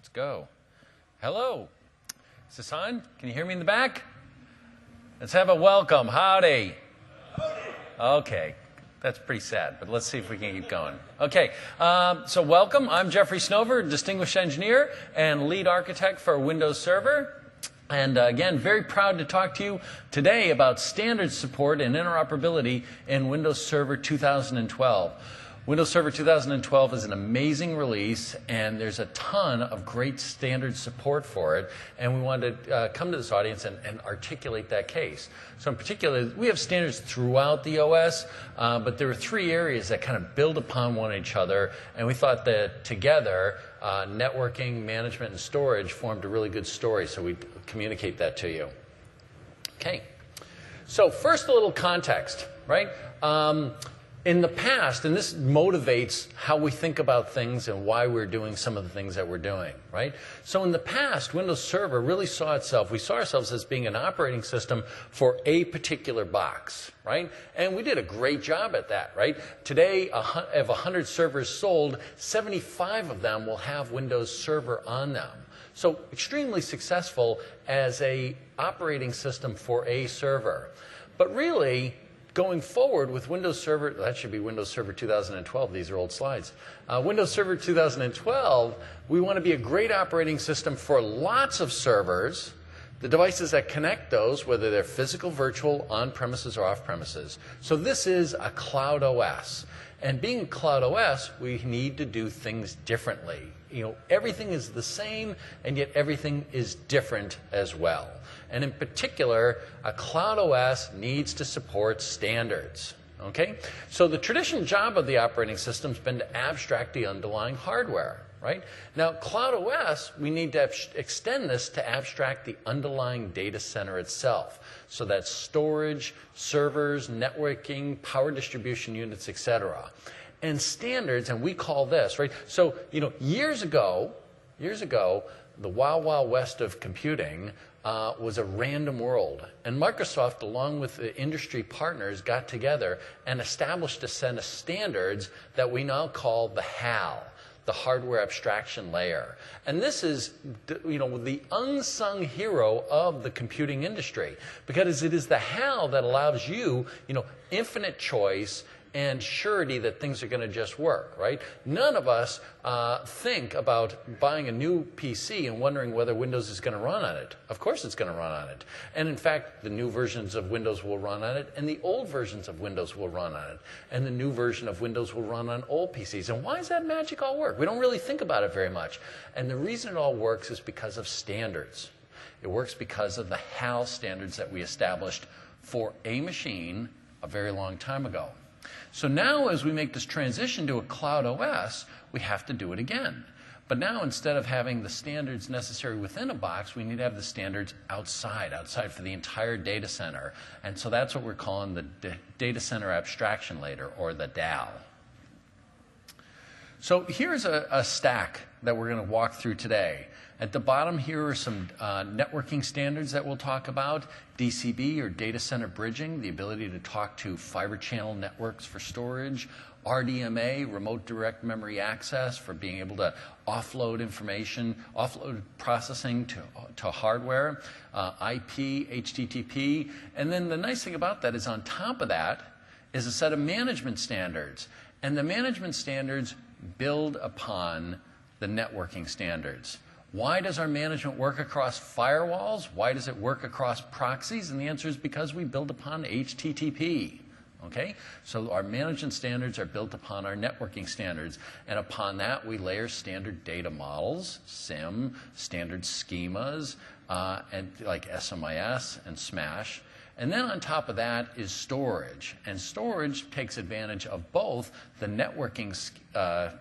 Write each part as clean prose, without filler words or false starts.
Let's go. Hello. Is this on? Can you hear me in the back? Let's have a welcome. Howdy. Okay. That's pretty sad, but let's see if we can keep going. Okay, so welcome. I'm Jeffrey Snover, Distinguished Engineer and Lead Architect for Windows Server. And again, very proud to talk to you today about standards support and interoperability in Windows Server 2012. Windows Server 2012 is an amazing release, and there's a ton of great standard support for it. And we wanted to come to this audience and articulate that case. So in particular, we have standards throughout the OS, but there are three areas that kind of build upon one each other. And we thought that together, networking, management, and storage formed a really good story. So we communicate that to you. Okay. So first, a little context, right? In the past, and this motivates how we think about things and why we're doing some of the things that we're doing, right? So in the past, Windows Server really we saw ourselves as being an operating system for a particular box, right? And we did a great job at that, right? Today, of 100 servers sold, 75 of them will have Windows Server on them. So extremely successful as an operating system for a server. But really, going forward with Windows Server, that should be Windows Server 2012, these are old slides. Windows Server 2012, we want to be a great operating system for lots of servers, the devices that connect those, whether they're physical, virtual, on-premises, or off-premises. So this is a cloud OS. And being a cloud OS, we need to do things differently. You know, everything is the same, and yet everything is different as well. And in particular, a cloud OS needs to support standards. Okay? So the traditional job of the operating system has been to abstract the underlying hardware. Right? Now, Cloud OS, we need to extend this to abstract the underlying data center itself. So that's storage, servers, networking, power distribution units, etc. And standards, and we call this, right? So, you know, years ago, the wild, wild west of computing was a random world. And Microsoft, along with the industry partners, got together and established a set of standards that we now call the HAL. The hardware abstraction layer. And this is, you know, the unsung hero of the computing industry, because it is the HAL that allows you, you know, infinite choice and surety that things are going to just work, right? None of us think about buying a new PC and wondering whether Windows is going to run on it. Of course it's going to run on it. And in fact, the new versions of Windows will run on it, and the old versions of Windows will run on it. And the new version of Windows will run on old PCs. And why does that magic all work? We don't really think about it very much. And the reason it all works is because of standards. It works because of the HAL standards that we established for a machine a very long time ago. So now as we make this transition to a cloud OS, we have to do it again. But now instead of having the standards necessary within a box, we need to have the standards outside for the entire data center. And so that's what we're calling the data center abstraction layer, or the DAL. So here's a stack that we're going to walk through today. At the bottom here are some networking standards that we'll talk about. DCB, or data center bridging, the ability to talk to fiber channel networks for storage. RDMA, remote direct memory access, for being able to offload information, offload processing to hardware. IP, HTTP. And then the nice thing about that is on top of that is a set of management standards. And the management standards build upon the networking standards. Why does our management work across firewalls? Why does it work across proxies? And the answer is because we build upon HTTP. Okay? So our management standards are built upon our networking standards. And upon that, we layer standard data models, SIM, standard schemas, and like SMIS and SMASH. And then on top of that is storage. And storage takes advantage of both the networking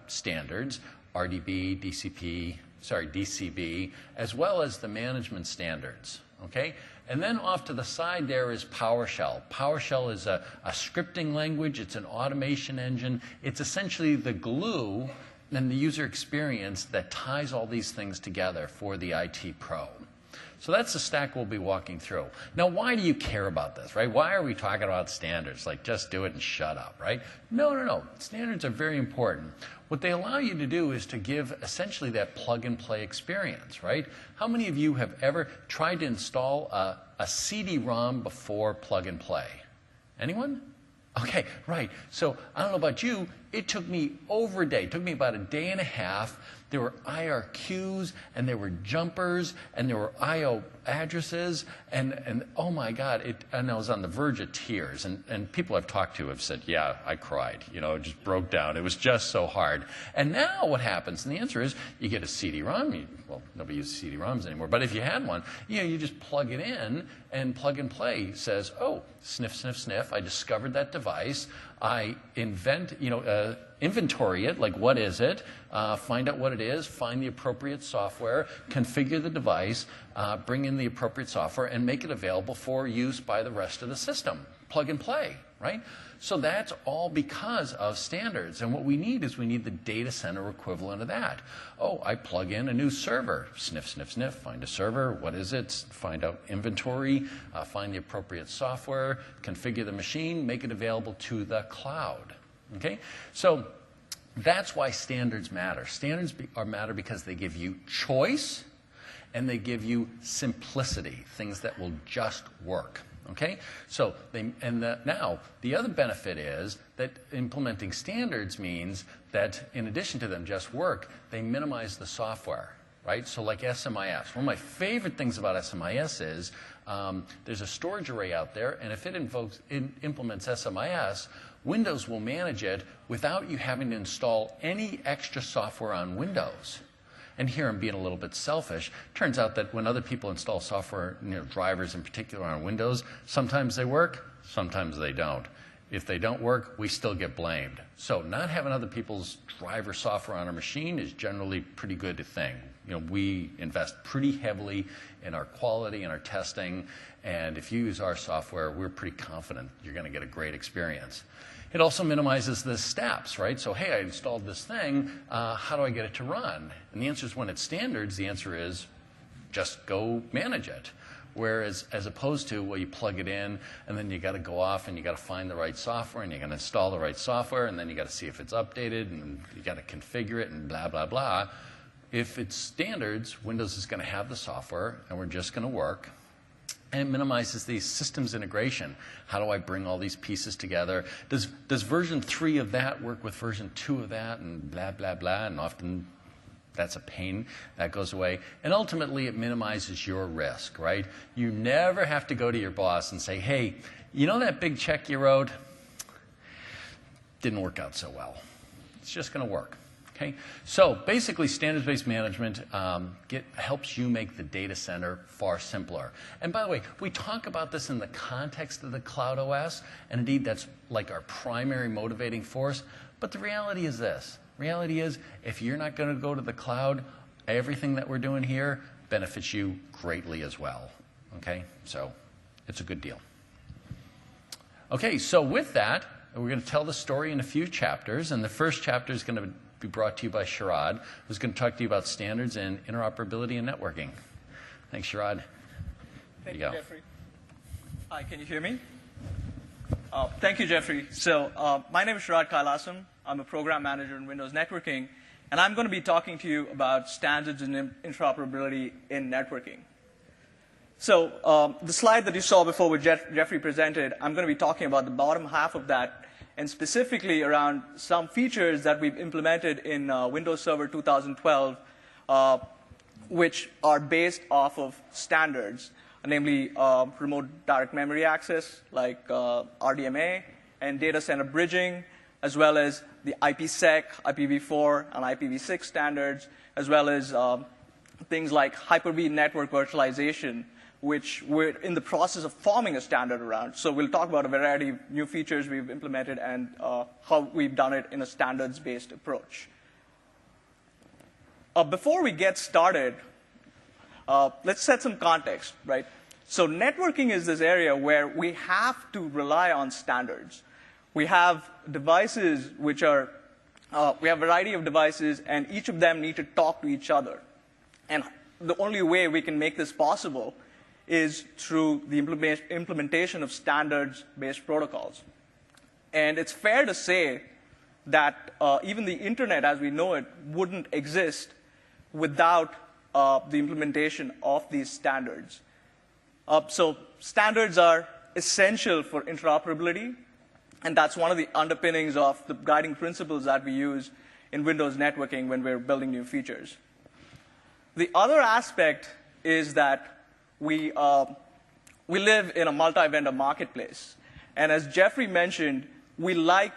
standards, RDB, DCB, as well as the management standards. Okay? And then off to the side there is PowerShell. PowerShell is a scripting language. It's an automation engine. It's essentially the glue and the user experience that ties all these things together for the IT pro. So that's the stack we'll be walking through. Now, why do you care about this, right? Why are we talking about standards? Like, just do it and shut up, right? No, no, no. Standards are very important. What they allow you to do is to give essentially that plug-and-play experience, right? How many of you have ever tried to install a CD-ROM before plug-and-play? Anyone? Okay, right. So I don't know about you. It took me over a day. It took me about a day and a half. There were IRQs, and there were jumpers, and there were IO addresses, and oh my God, and I was on the verge of tears. And people I've talked to have said, yeah, I cried. You know, it just broke down. It was just so hard. And now what happens? And the answer is, you get a CD-ROM. Well, nobody uses CD-ROMs anymore. But if you had one, you just plug it in, and Plug and Play says, oh, sniff, sniff, sniff. I discovered that device. I inventory it, like what is it, find out what it is, find the appropriate software, configure the device, bring in the appropriate software, and make it available for use by the rest of the system. Plug and play, right? So that's all because of standards. And what we need is we need the data center equivalent of that. Oh, I plug in a new server. Sniff, sniff, sniff, find a server. What is it? Find out inventory, find the appropriate software, configure the machine, make it available to the cloud. Okay? So that's why standards matter. Standards matter because they give you choice and they give you simplicity, things that will just work. Okay? So, now, the other benefit is that implementing standards means that in addition to them just work, they minimize the software, right? So like SMIS. One of my favorite things about SMIS is there's a storage array out there, and if it implements SMIS, Windows will manage it without you having to install any extra software on Windows. And here I'm being a little bit selfish. Turns out that when other people install software, drivers in particular on Windows, sometimes they work, sometimes they don't. If they don't work, we still get blamed. So not having other people's driver software on our machine is generally a pretty good thing. We invest pretty heavily in our quality and our testing, and if you use our software, we're pretty confident you're going to get a great experience. It also minimizes the steps, right? So, hey, I installed this thing. How do I get it to run? And the answer is when it's standards, the answer is just go manage it. Whereas, as opposed to, well, you plug it in, and then you got to go off and you got to find the right software, and you got to install the right software, and then you got to see if it's updated, and you got to configure it, and blah, blah, blah. If it's standards, Windows is going to have the software, and we're just going to work. And it minimizes the systems integration. How do I bring all these pieces together? Does version 3 of that work with version 2 of that? And blah, blah, blah. And often that's a pain. That goes away. And ultimately, it minimizes your risk, right? You never have to go to your boss and say, hey, you know that big check you wrote? Didn't work out so well. It's just going to work. Okay? So basically, standards-based management helps you make the data center far simpler. And by the way, we talk about this in the context of the Cloud OS, and indeed that's like our primary motivating force. But the reality is this. Reality is, if you're not going to go to the cloud, everything that we're doing here benefits you greatly as well. Okay? So it's a good deal. Okay, so with that, we're going to tell the story in a few chapters, and the first chapter is going to be brought to you by Sharad, who's going to talk to you about standards and interoperability and networking. Thanks, Sharad. Thank you, Jeffrey. Hi, can you hear me? Thank you, Jeffrey. So my name is Sharad Kailasam. I'm a program manager in Windows Networking, and I'm going to be talking to you about standards and interoperability in networking. So the slide that you saw before which Jeffrey presented, I'm going to be talking about the bottom half of that, and specifically around some features that we've implemented in Windows Server 2012, which are based off of standards, namely remote direct memory access, like RDMA, and data center bridging, as well as the IPsec, IPv4, and IPv6 standards, as well as things like Hyper-V network virtualization, which we're in the process of forming a standard around. So we'll talk about a variety of new features we've implemented and how we've done it in a standards-based approach. Before we get started, let's set some context, right? So networking is this area where we have to rely on standards. We have devices which are, we have a variety of devices, and each of them need to talk to each other. And the only way we can make this possible is through the implementation of standards-based protocols. And it's fair to say that even the internet as we know it wouldn't exist without the implementation of these standards. So standards are essential for interoperability, and that's one of the underpinnings of the guiding principles that we use in Windows networking when we're building new features. The other aspect is that we live in a multi-vendor marketplace. And as Jeffrey mentioned, we like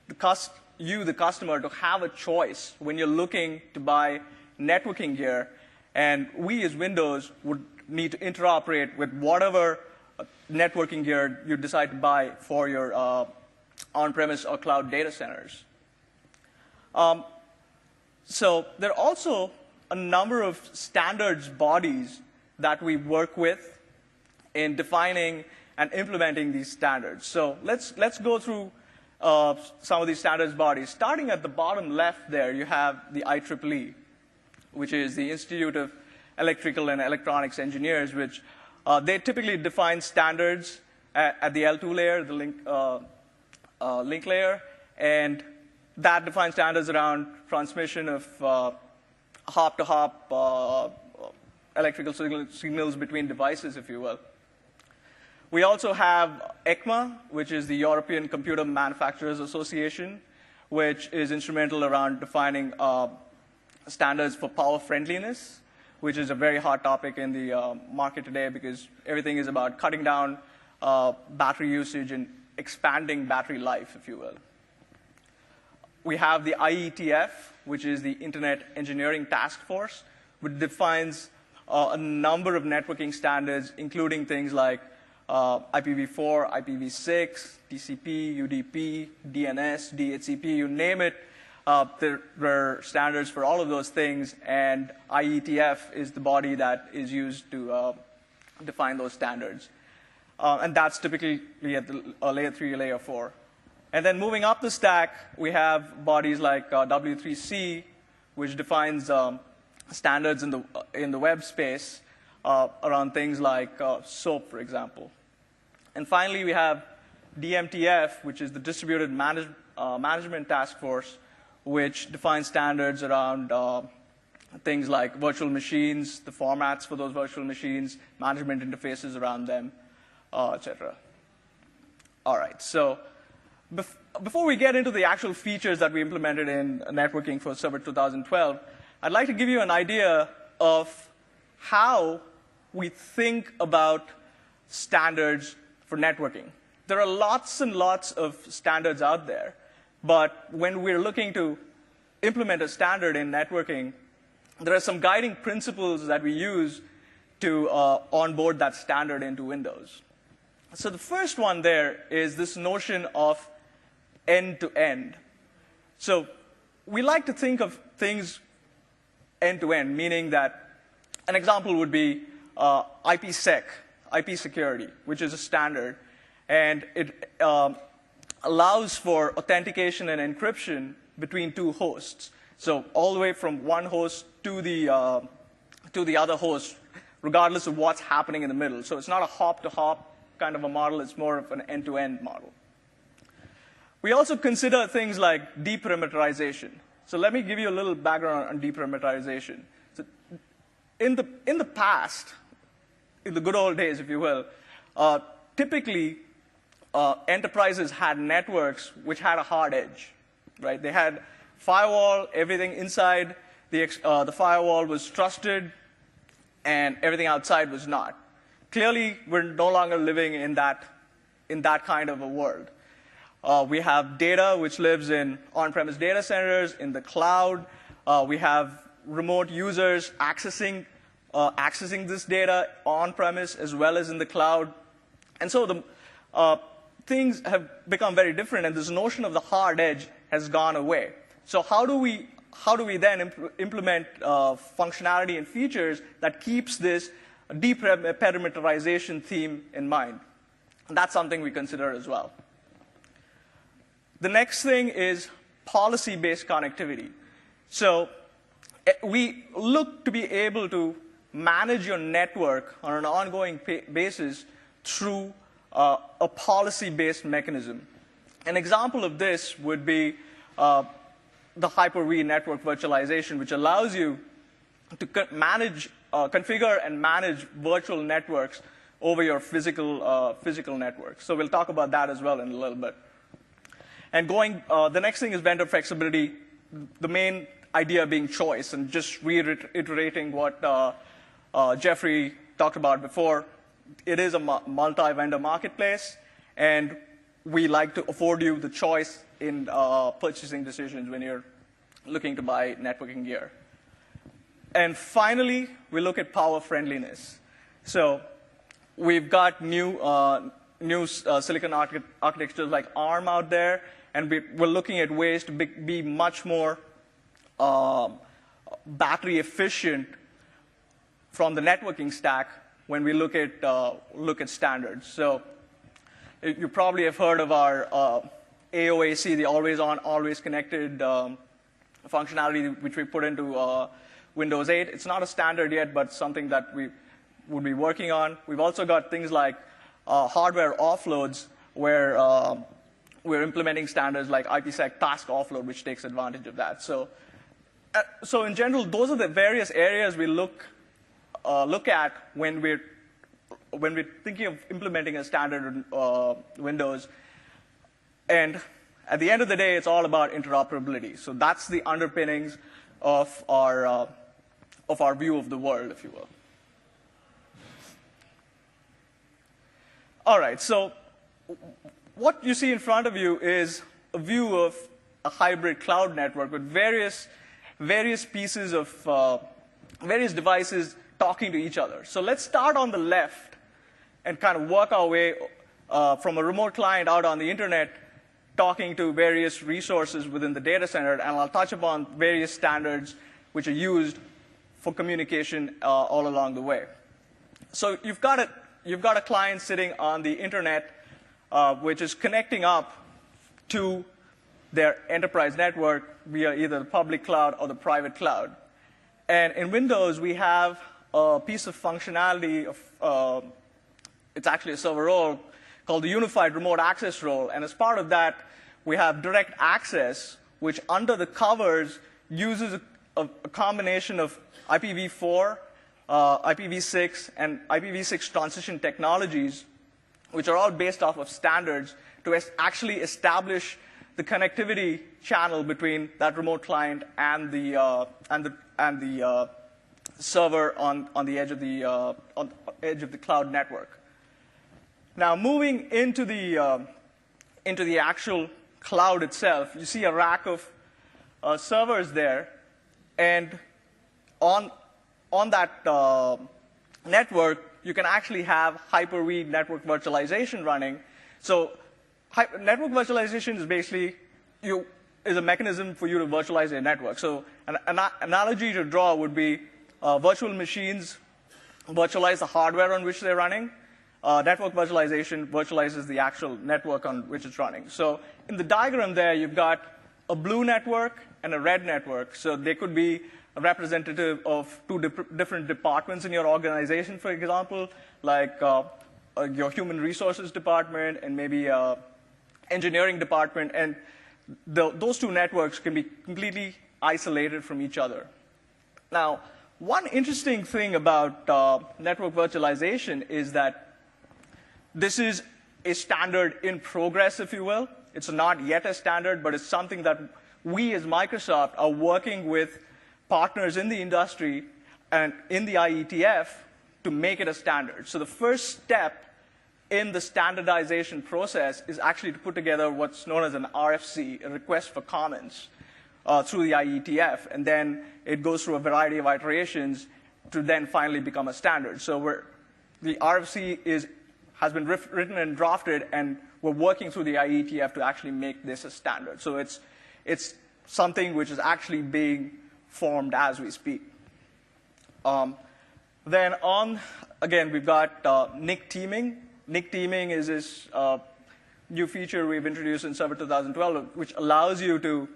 the customer, to have a choice when you're looking to buy networking gear. And we, as Windows, would need to interoperate with whatever networking gear you decide to buy for your on-premise or cloud data centers. So there are also a number of standards bodies that we work with in defining and implementing these standards. So let's go through some of these standards bodies. Starting at the bottom left there, you have the IEEE, which is the Institute of Electrical and Electronics Engineers, which they typically define standards at the L2 layer, the link layer, and that defines standards around transmission of hop-to-hop electrical signals between devices, if you will. We also have ECMA, which is the European Computer Manufacturers Association, which is instrumental around defining standards for power friendliness, which is a very hot topic in the market today because everything is about cutting down battery usage and expanding battery life, if you will. We have the IETF, which is the Internet Engineering Task Force, which defines a number of networking standards, including things like IPv4, IPv6, TCP, UDP, DNS, DHCP, you name it. There are standards for all of those things, and IETF is the body that is used to define those standards. And that's typically at the layer 3, layer 4. And then moving up the stack, we have bodies like W3C, which defines standards in the web space around things like SOAP, for example. And finally, we have DMTF, which is the Distributed Management Task Force, which defines standards around things like virtual machines, the formats for those virtual machines, management interfaces around them, et cetera. All right, so before we get into the actual features that we implemented in networking for Server 2012, I'd like to give you an idea of how we think about standards for networking. There are lots and lots of standards out there, but when we're looking to implement a standard in networking, there are some guiding principles that we use to onboard that standard into Windows. So the first one there is this notion of end-to-end. So we like to think of things end-to-end, meaning that an example would be IPsec, IP security, which is a standard, and it allows for authentication and encryption between two hosts. So all the way from one host to the other host, regardless of what's happening in the middle. So it's not a hop-to-hop kind of a model. It's more of an end-to-end model. We also consider things like deperimeterization. So let me give you a little background on deperimeterization. So in the past, in the good old days, if you will, typically enterprises had networks which had a hard edge, right? They had firewall, everything inside the firewall was trusted, and everything outside was not. Clearly, we're no longer living in that kind of a world. We have data which lives in on-premise data centers, in the cloud. We have remote users accessing this data on-premise as well as in the cloud. And so the things have become very different, and this notion of the hard edge has gone away. So how do we then implement functionality and features that keeps this deperimeterization theme in mind? And that's something we consider as well. The next thing is policy-based connectivity. So we look to be able to manage your network on an ongoing basis through a policy-based mechanism. An example of this would be the Hyper-V network virtualization, which allows you to configure and manage virtual networks over your physical network. So we'll talk about that as well in a little bit. And the next thing is vendor flexibility, the main idea being choice, and just reiterating what Jeffrey talked about before. It is a multi-vendor marketplace, and we like to afford you the choice in purchasing decisions when you're looking to buy networking gear. And finally, we look at power friendliness. So we've got new silicon architectures like ARM out there, and we're looking at ways to be much more battery efficient from the networking stack when we look at standards. So you probably have heard of our AOAC, the always on, always connected functionality, which we put into Windows 8. It's not a standard yet, but something that we would be working on. We've also got things like hardware offloads, where we're implementing standards like IPsec task offload, which takes advantage of that. So in general, those are the various areas we look at when we're thinking of implementing a standard Windows. And at the end of the day, it's all about interoperability. So that's the underpinnings of our view of the world, if you will. All right, so what you see in front of you is a view of a hybrid cloud network with various pieces of various devices talking to each other. So let's start on the left and kind of work our way from a remote client out on the internet, talking to various resources within the data center, and I'll touch upon various standards which are used for communication all along the way. So you've got a client sitting on the internet, which is connecting up to their enterprise network via either the public cloud or the private cloud. And in Windows, we have a piece of functionality of it's actually a server role called the Unified Remote Access Role. And as part of that, we have direct access, which under the covers uses a combination of IPv4, IPv6, and IPv6 transition technologies, which are all based off of standards to actually establish the connectivity channel between that remote client and the server on the edge of the cloud network. Now, moving into the actual cloud itself, you see a rack of servers there, and on that network, you can actually have Hyper-V network virtualization running. So network virtualization is basically is a mechanism for you to virtualize your network. So an analogy to draw would be virtual machines virtualize the hardware on which they're running. Network virtualization virtualizes the actual network on which it's running. So in the diagram there, you've got a blue network and a red network. So they could be a representative of two different departments in your organization, for example, like your human resources department and maybe engineering department. And those two networks can be completely isolated from each other. Now, one interesting thing about network virtualization is that this is a standard in progress, if you will. It's not yet a standard, but it's something that we as Microsoft are working with partners in the industry and in the IETF to make it a standard. So the first step in the standardization process is actually to put together what's known as an RFC, a request for comments, through the IETF. And then it goes through a variety of iterations to then finally become a standard. So the RFC has been written and drafted, and we're working through the IETF to actually make this a standard. So it's something which is actually being formed as we speak. Then again, we've got NIC teaming. NIC teaming is this new feature we've introduced in Server 2012, which allows you to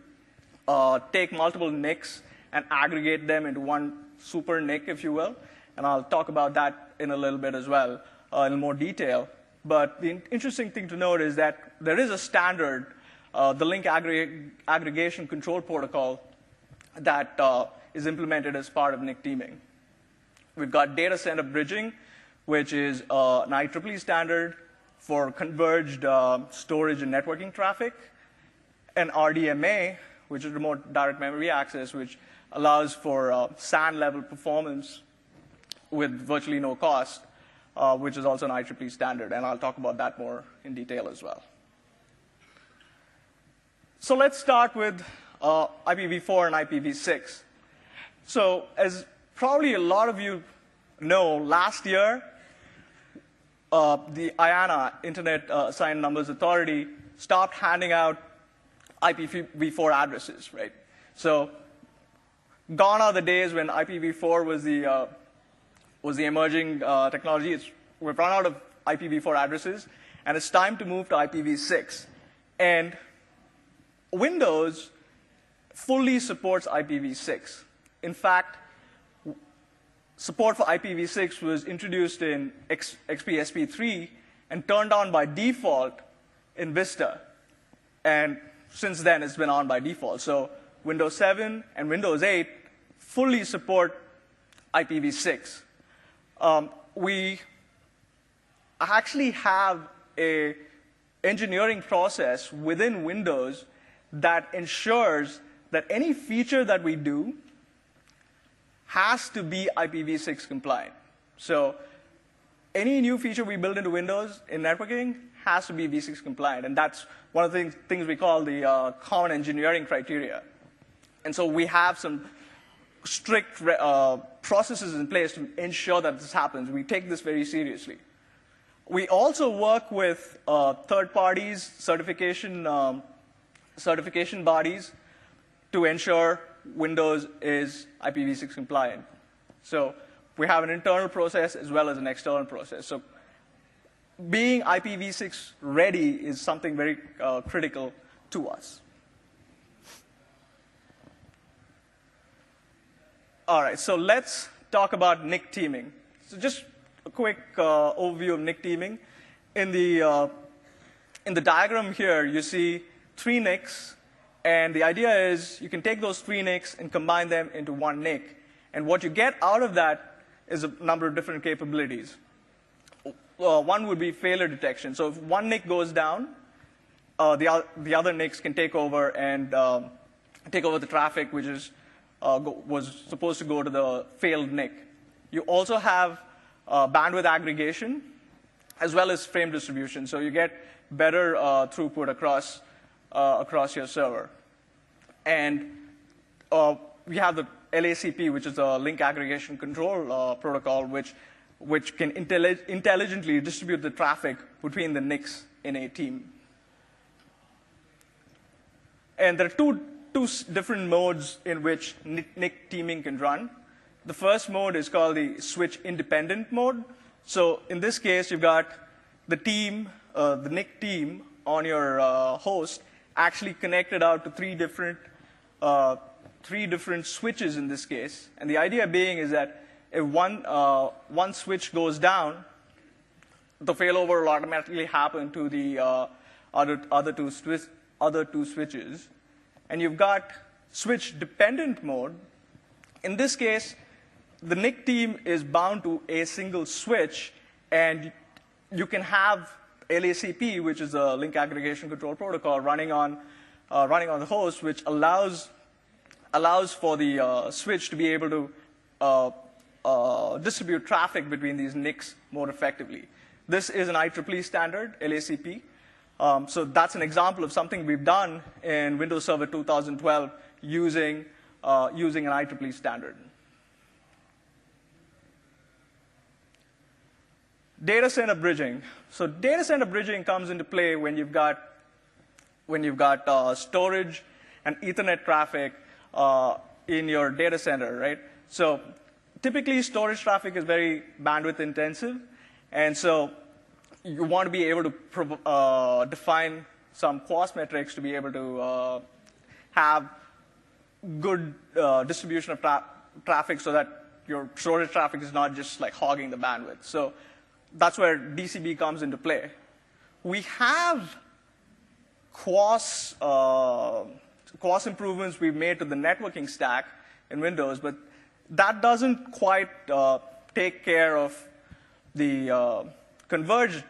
take multiple NICs and aggregate them into one super NIC, if you will. and I'll talk about that in a little bit as well, in more detail. But the interesting thing to note is that there is a standard, the link aggregation control protocol, that is implemented as part of NIC teaming. We've got data center bridging, which is an IEEE standard for converged storage and networking traffic, and RDMA, which is remote direct memory access, which allows for SAN-level performance with virtually no cost, which is also an IEEE standard, and I'll talk about that more in detail as well. So let's start with IPv4 and IPv6. So as probably a lot of you know, last year, the IANA, Internet Assigned Numbers Authority, stopped handing out IPv4 addresses, right? So gone are the days when IPv4 was the emerging technology. We've run out of IPv4 addresses, and it's time to move to IPv6. And Windows fully supports IPv6. In fact, support for IPv6 was introduced in XPSP3 and turned on by default in Vista. And since then, it's been on by default. So Windows 7 and Windows 8 fully support IPv6. We actually have an engineering process within Windows that ensures that any feature that we do has to be IPv6 compliant. So any new feature we build into Windows in networking has to be v6 compliant. And that's one of the things we call the common engineering criteria. And so we have some strict processes in place to ensure that this happens. We take this very seriously. We also work with third parties, certification bodies to ensure Windows is IPv6 compliant. So we have an internal process as well as an external process. So being IPv6 ready is something very critical to us. All right, so let's talk about NIC teaming. So just a quick overview of NIC teaming. In the diagram here, you see 3 NICs. And the idea is you can take those 3 NICs and combine them into 1 NIC. And what you get out of that is a number of different capabilities. One would be failure detection. So if one NIC goes down, the other NICs can take over and take over the traffic, which was supposed to go to the failed NIC. You also have bandwidth aggregation as well as frame distribution. So you get better throughput across your server. And we have the LACP, which is a link aggregation control protocol, which can intelligently distribute the traffic between the NICs in a team. And there are two different modes in which NIC teaming can run. The first mode is called the switch independent mode. So in this case, you've got the team, the NIC team on your host actually connected out to three different switches in this case. And the idea being is that if one switch goes down, the failover will automatically happen to the other two switches. And you've got switch-dependent mode. In this case, the NIC team is bound to a single switch, and you can have LACP, which is a link aggregation control protocol, running on the host, which allows for the switch to be able to distribute traffic between these NICs more effectively. This is an IEEE standard, LACP. So that's an example of something we've done in Windows Server 2012 using an IEEE standard. Data center bridging. So data center bridging comes into play when you've got storage and Ethernet traffic in your data center, right? So typically, storage traffic is very bandwidth intensive, and so you want to be able to define some cost metrics to be able to have good distribution of traffic so that your storage traffic is not just like hogging the bandwidth. So that's where DCB comes into play. We have QoS improvements we've made to the networking stack in Windows, but that doesn't quite take care of the converged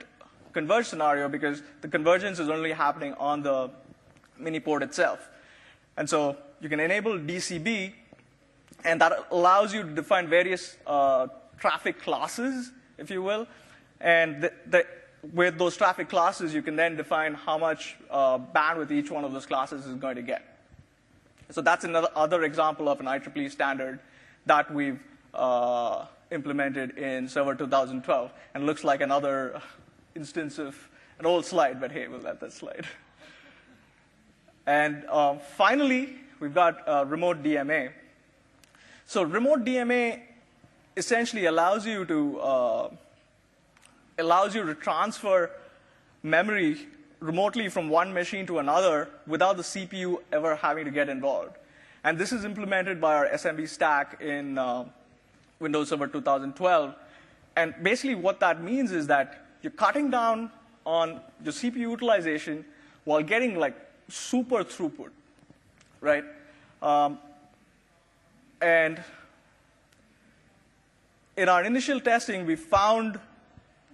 scenario, because the convergence is only happening on the mini port itself. And so you can enable DCB, and that allows you to define various traffic classes, if you will. And with those traffic classes, you can then define how much bandwidth each one of those classes is going to get. So that's another example of an IEEE standard that we've implemented in Server 2012. And looks like another instance of an old slide, but hey, we'll let that slide. And finally, we've got remote DMA. So remote DMA essentially allows you to transfer memory remotely from one machine to another without the CPU ever having to get involved. And this is implemented by our SMB stack in Windows Server 2012. And basically what that means is that you're cutting down on your CPU utilization while getting like super throughput, right? And in our initial testing, we found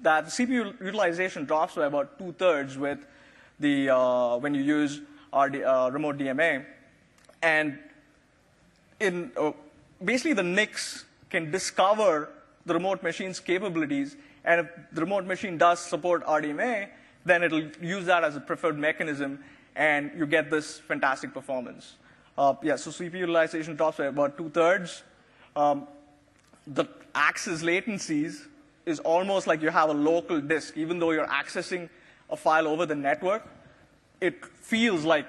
that the CPU utilization drops by about 2/3 with the when you use our remote DMA. And basically, the NICs can discover the remote machine's capabilities, and if the remote machine does support RDMA, then it'll use that as a preferred mechanism, and you get this fantastic performance. So CPU utilization drops by about 2/3. The access latencies is almost like you have a local disk. Even though you're accessing a file over the network, it feels like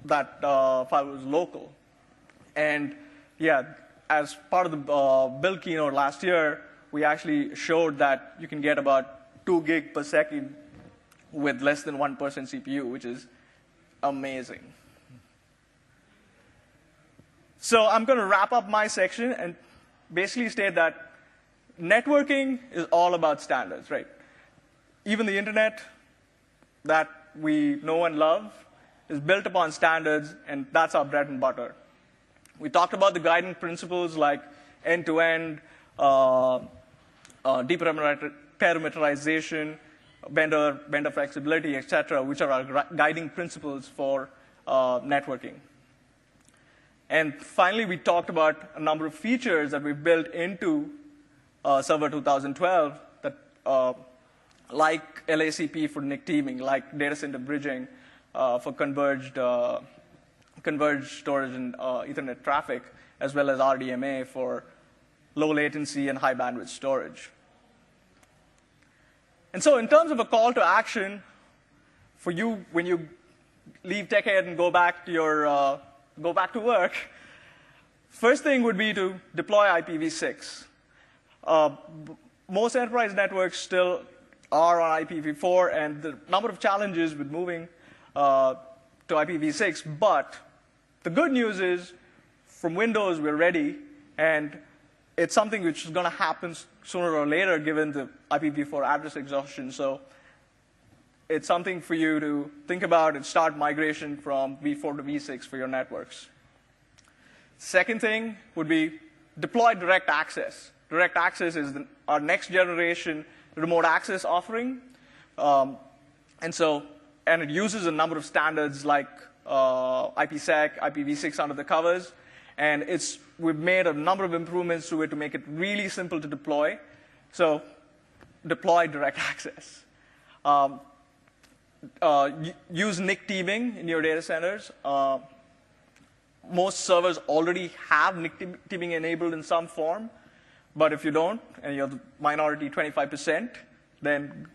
that file was local. And yeah, as part of the build keynote last year, we actually showed that you can get about 2 gig per second with less than 1% CPU, which is amazing. So I'm going to wrap up my section and basically state that networking is all about standards, right? Even the internet that we know and love is built upon standards, and that's our bread and butter. We talked about the guiding principles like end-to-end, deparameterization, vendor flexibility, et cetera, which are our guiding principles for networking. And finally, we talked about a number of features that we built into Server 2012, that, like LACP for NIC teaming, like data center bridging for converged storage and Ethernet traffic, as well as RDMA for low latency and high bandwidth storage. And so in terms of a call to action for you when you leave TechEd and go back to work, first thing would be to deploy IPv6. Most enterprise networks still are on IPv4, and the number of challenges with moving to IPv6. But the good news is, from Windows, we're ready, and it's something which is going to happen sooner or later, given the IPv4 address exhaustion. So it's something for you to think about and start migration from v4 to v6 for your networks. Second thing would be deploy direct access. Direct access is our next generation remote access offering. And it uses a number of standards like IPsec, IPv6 under the covers. And we've made a number of improvements to it to make it really simple to deploy. So deploy direct access. Use NIC teaming in your data centers. Most servers already have NIC teaming enabled in some form. But if you don't, and you're the minority 25%, then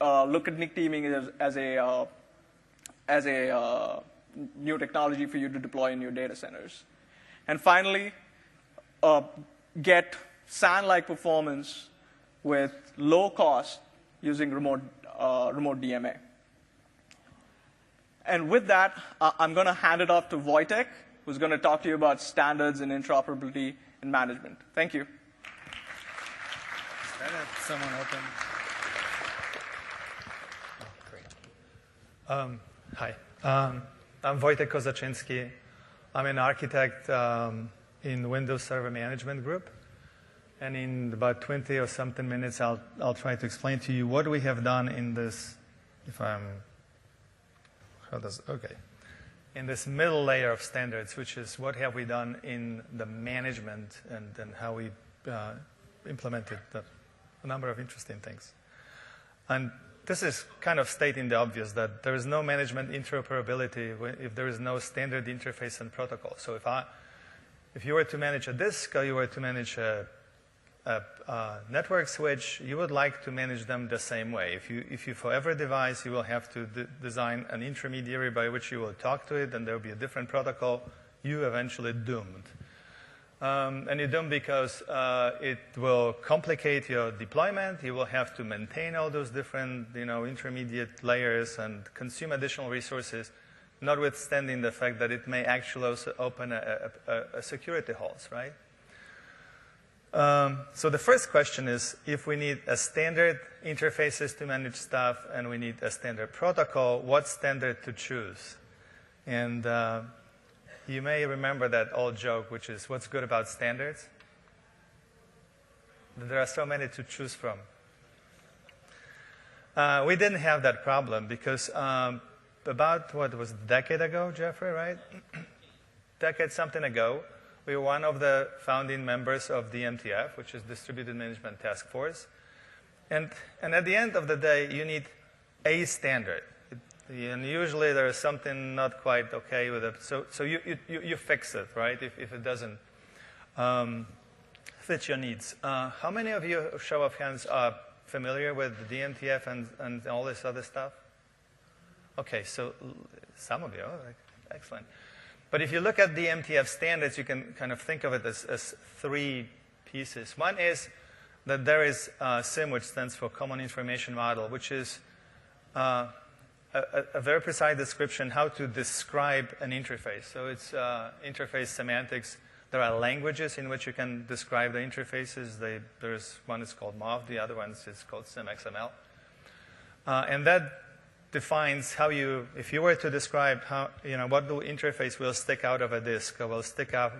look at NIC teaming as a new technology for you to deploy in your data centers. And finally, get SAN-like performance with low cost using remote DMA. And with that, I'm going to hand it off to Wojtek, who's going to talk to you about standards and interoperability and management. Thank you. Someone open. Oh, great. Hi. I'm Wojtek Kozaczynski. I'm an architect in Windows Server Management Group. And in about 20 or something minutes, I'll try to explain to you what we have done in this, in this middle layer of standards, which is what have we done in the management and how we implemented a number of interesting things. And this is kind of stating the obvious that there is no management interoperability if there is no standard interface and protocol. So if you were to manage a disk or you were to manage a network switch, you would like to manage them the same way. If you for every device, you will have to design an intermediary by which you will talk to it, and there will be a different protocol, you eventually doomed. And you're doomed because it will complicate your deployment. You will have to maintain all those different, intermediate layers and consume additional resources, notwithstanding the fact that it may actually also open a security holes, right? So the first question is, if we need a standard interfaces to manage stuff and we need a standard protocol, what standard to choose? And you may remember that old joke, which is, what's good about standards? There are so many to choose from. We didn't have that problem because about, what was it, a decade ago, Jeffrey, right? Decade something ago, we were one of the founding members of the DMTF, which is Distributed Management Task Force. And at the end of the day, you need a standard. And usually there is something not quite okay with it. So you fix it, right, if it doesn't fit your needs. How many of you, show of hands, are familiar with the DMTF and all this other stuff? Okay, so some of you. Excellent. But if you look at the DMTF standards, you can kind of think of it as three pieces. One is that there is CIM, which stands for Common Information Model, which is a very precise description how to describe an interface. So it's interface semantics. There are languages in which you can describe the interfaces. There's one is called MOV, the other one is called CIM-XML. And that defines how if you were to describe how, what the interface will stick out of a disk or will stick out.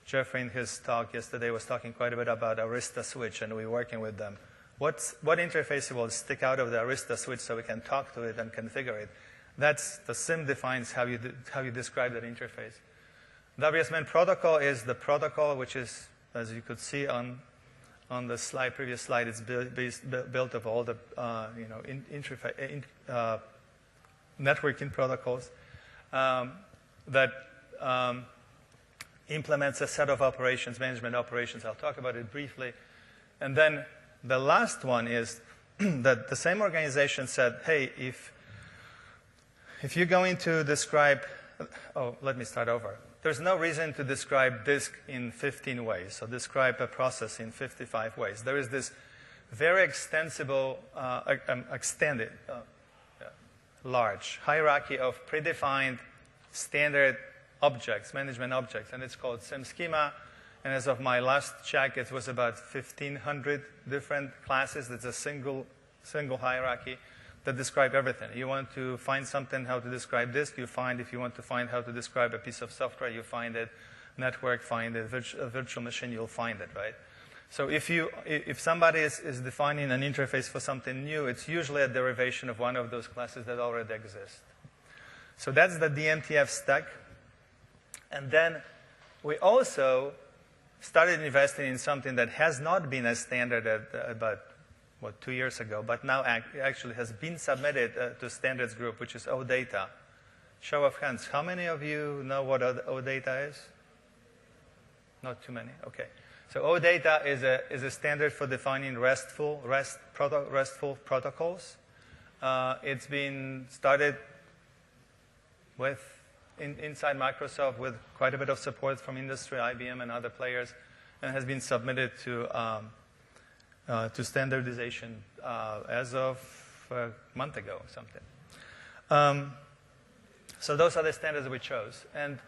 Jeffrey in his talk yesterday was talking quite a bit about Arista switch, and we're working with them. What interface will stick out of the Arista switch so we can talk to it and configure it? That's the CIM defines how you describe that interface. WSMan protocol is the protocol which is, as you could see on the previous slide, it's built of all the networking protocols that implements a set of operations, management operations. I'll talk about it briefly. And then the last one is that the same organization said, hey, if you're going to describe, let me start over. There's no reason to describe disk in 15 ways, so describe a process in 55 ways. There is this very extensible, extended, large hierarchy of predefined standard objects, management objects, and it's called CIM schema. And as of my last check, it was about 1,500 different classes. That's a single hierarchy that describe everything. You want to find something, how to describe disk, you find. If you want to find how to describe a piece of software, you find it. Network, find it. A virtual machine, you'll find it, right? So if somebody is defining an interface for something new, it's usually a derivation of one of those classes that already exist. So that's the DMTF stack. And then we also started investing in something that has not been a standard about 2 years ago, but now actually has been submitted to standards group, which is OData. Show of hands. How many of you know what OData is? Not too many. Okay. So OData is a standard for defining RESTful protocols. It's been started inside Microsoft with quite a bit of support from industry, IBM, and other players, and has been submitted to standardization as of a month ago or something. So those are the standards we chose. And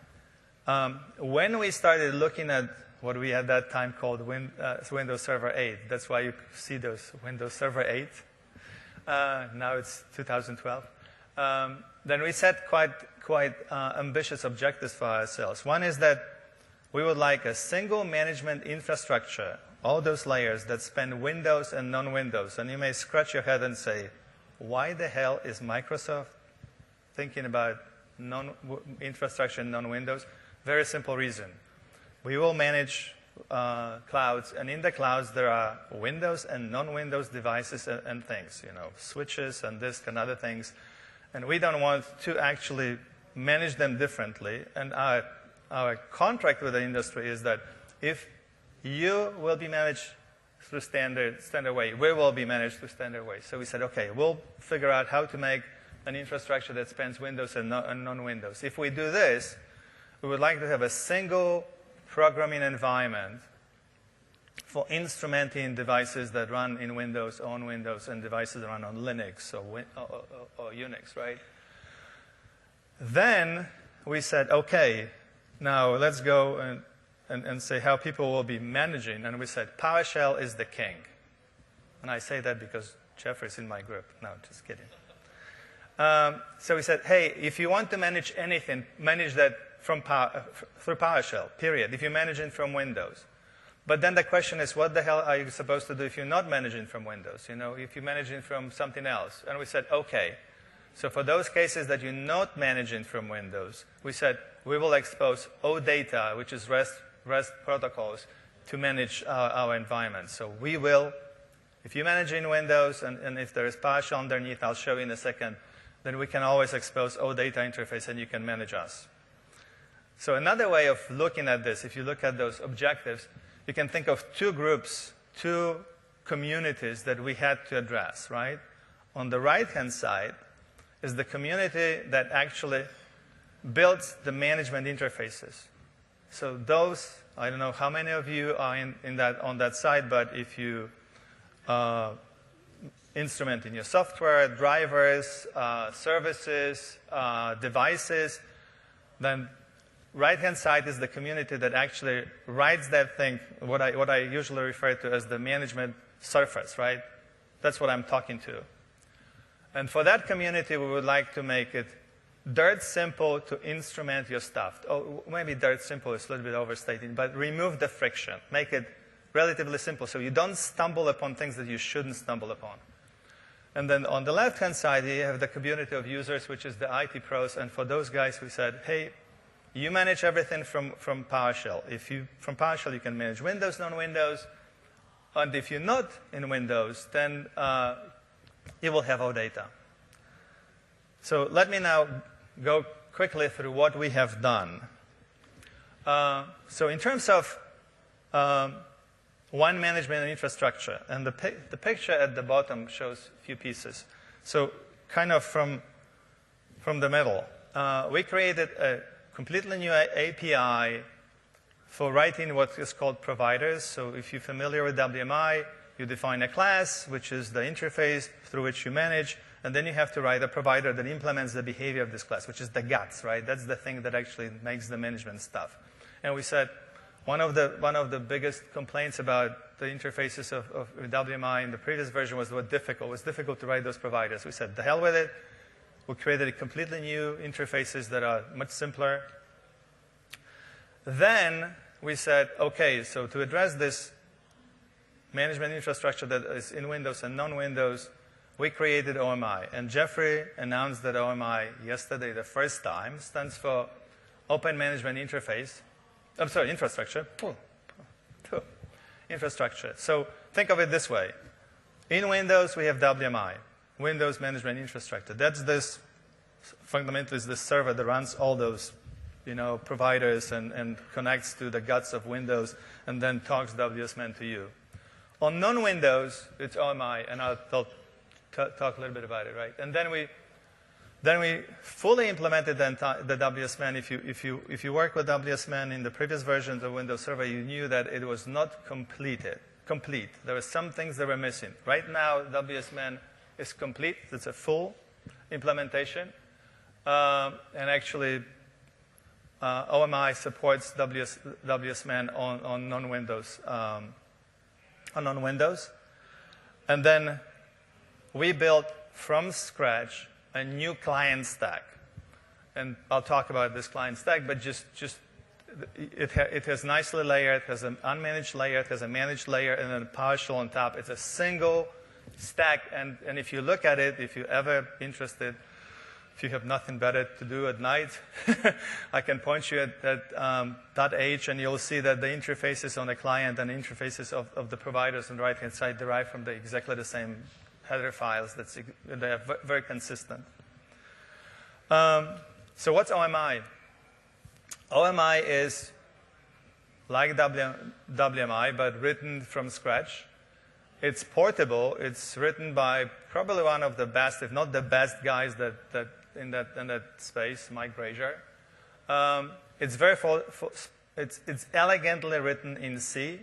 when we started looking at what we at that time called Windows Server 8. That's why you see those Windows Server 8. Now it's 2012. Then we set quite ambitious objectives for ourselves. One is that we would like a single management infrastructure, all those layers that span Windows and non-Windows. And you may scratch your head and say, why the hell is Microsoft thinking about infrastructure and non-Windows? Very simple reason. We will manage clouds, and in the clouds there are Windows and non-Windows devices and things, switches and disk and other things. And we don't want to actually manage them differently. And our contract with the industry is that if you will be managed through standard way, we will be managed through standard way. So we said, okay, we'll figure out how to make an infrastructure that spans Windows and non-Windows. If we do this, we would like to have a single programming environment for instrumenting devices that run in Windows, on Windows, and devices that run on Linux or Unix, right? Then we said, okay, now let's go and say how people will be managing. And we said, PowerShell is the king. And I say that because Jeffrey's in my group. No, just kidding. So we said, hey, if you want to manage anything, manage that through PowerShell, period, if you're managing from Windows. But then the question is, what the hell are you supposed to do if you're not managing from Windows? If you're managing from something else. And we said, okay. So for those cases that you're not managing from Windows, we said, we will expose OData, which is REST protocols, to manage our environment. So we will, if you manage in Windows, and if there is PowerShell underneath, I'll show you in a second, then we can always expose OData interface and you can manage us. So another way of looking at this, if you look at those objectives, you can think of two groups, two communities that we had to address, right? On the right-hand side is the community that actually builds the management interfaces. So those, I don't know how many of you are on that side, but if you instrument in your software, drivers, services, devices, then right-hand side is the community that actually writes that thing, what I usually refer to as the management surface, right? That's what I'm talking to. And for that community, we would like to make it dirt simple to instrument your stuff. Oh, maybe dirt simple is a little bit overstated, but remove the friction. Make it relatively simple so you don't stumble upon things that you shouldn't stumble upon. And then on the left-hand side, you have the community of users, which is the IT pros. And for those guys, we said, hey, you manage everything from PowerShell. From PowerShell, you can manage Windows, non-Windows. And if you're not in Windows, then you will have OData. So let me now go quickly through what we have done. So in terms of one management infrastructure, and the picture at the bottom shows a few pieces. So kind of from the middle, we created a completely new API for writing what is called providers. So if you're familiar with WMI, you define a class, which is the interface through which you manage, and then you have to write a provider that implements the behavior of this class, which is the guts, right? That's the thing that actually makes the management stuff. And we said one of the biggest complaints about the interfaces of WMI in the previous version was difficult. It was difficult to write those providers. We said, the hell with it. We created completely new interfaces that are much simpler. Then we said, okay, so to address this management infrastructure that is in Windows and non-Windows, we created OMI. And Jeffrey announced that OMI yesterday, the first time, stands for Open Management Interface. I'm sorry, infrastructure. Infrastructure. So think of it this way. In Windows, we have WMI, Windows Management Infrastructure. That's this, fundamentally, is this server that runs all those providers and connects to the guts of Windows and then talks WSMan to you. On non-Windows, it's OMI, and I'll talk a little bit about it, right? And then we fully implemented the WSMan. If you work with WSMan in the previous versions of Windows Server, you knew that it was not complete. There were some things that were missing. Right now, WSMan is complete. It's a full implementation. And actually, OMI supports WSMan on non-Windows. And then we built from scratch a new client stack. And I'll talk about this client stack, but it has nicely layered, it has an unmanaged layer, it has a managed layer, and then a PowerShell on top. It's a single stack, and if you look at it, if you're ever interested, if you have nothing better to do at night, I can point you at .h, and you'll see that the interfaces on the client and the interfaces of the providers on the right-hand side derive from exactly the same header files. They are very consistent. So what's OMI? OMI is like WMI, but written from scratch. It's portable. It's written by probably one of the best, if not the best guys in that space, Mike Brazier. It's it's elegantly written in C,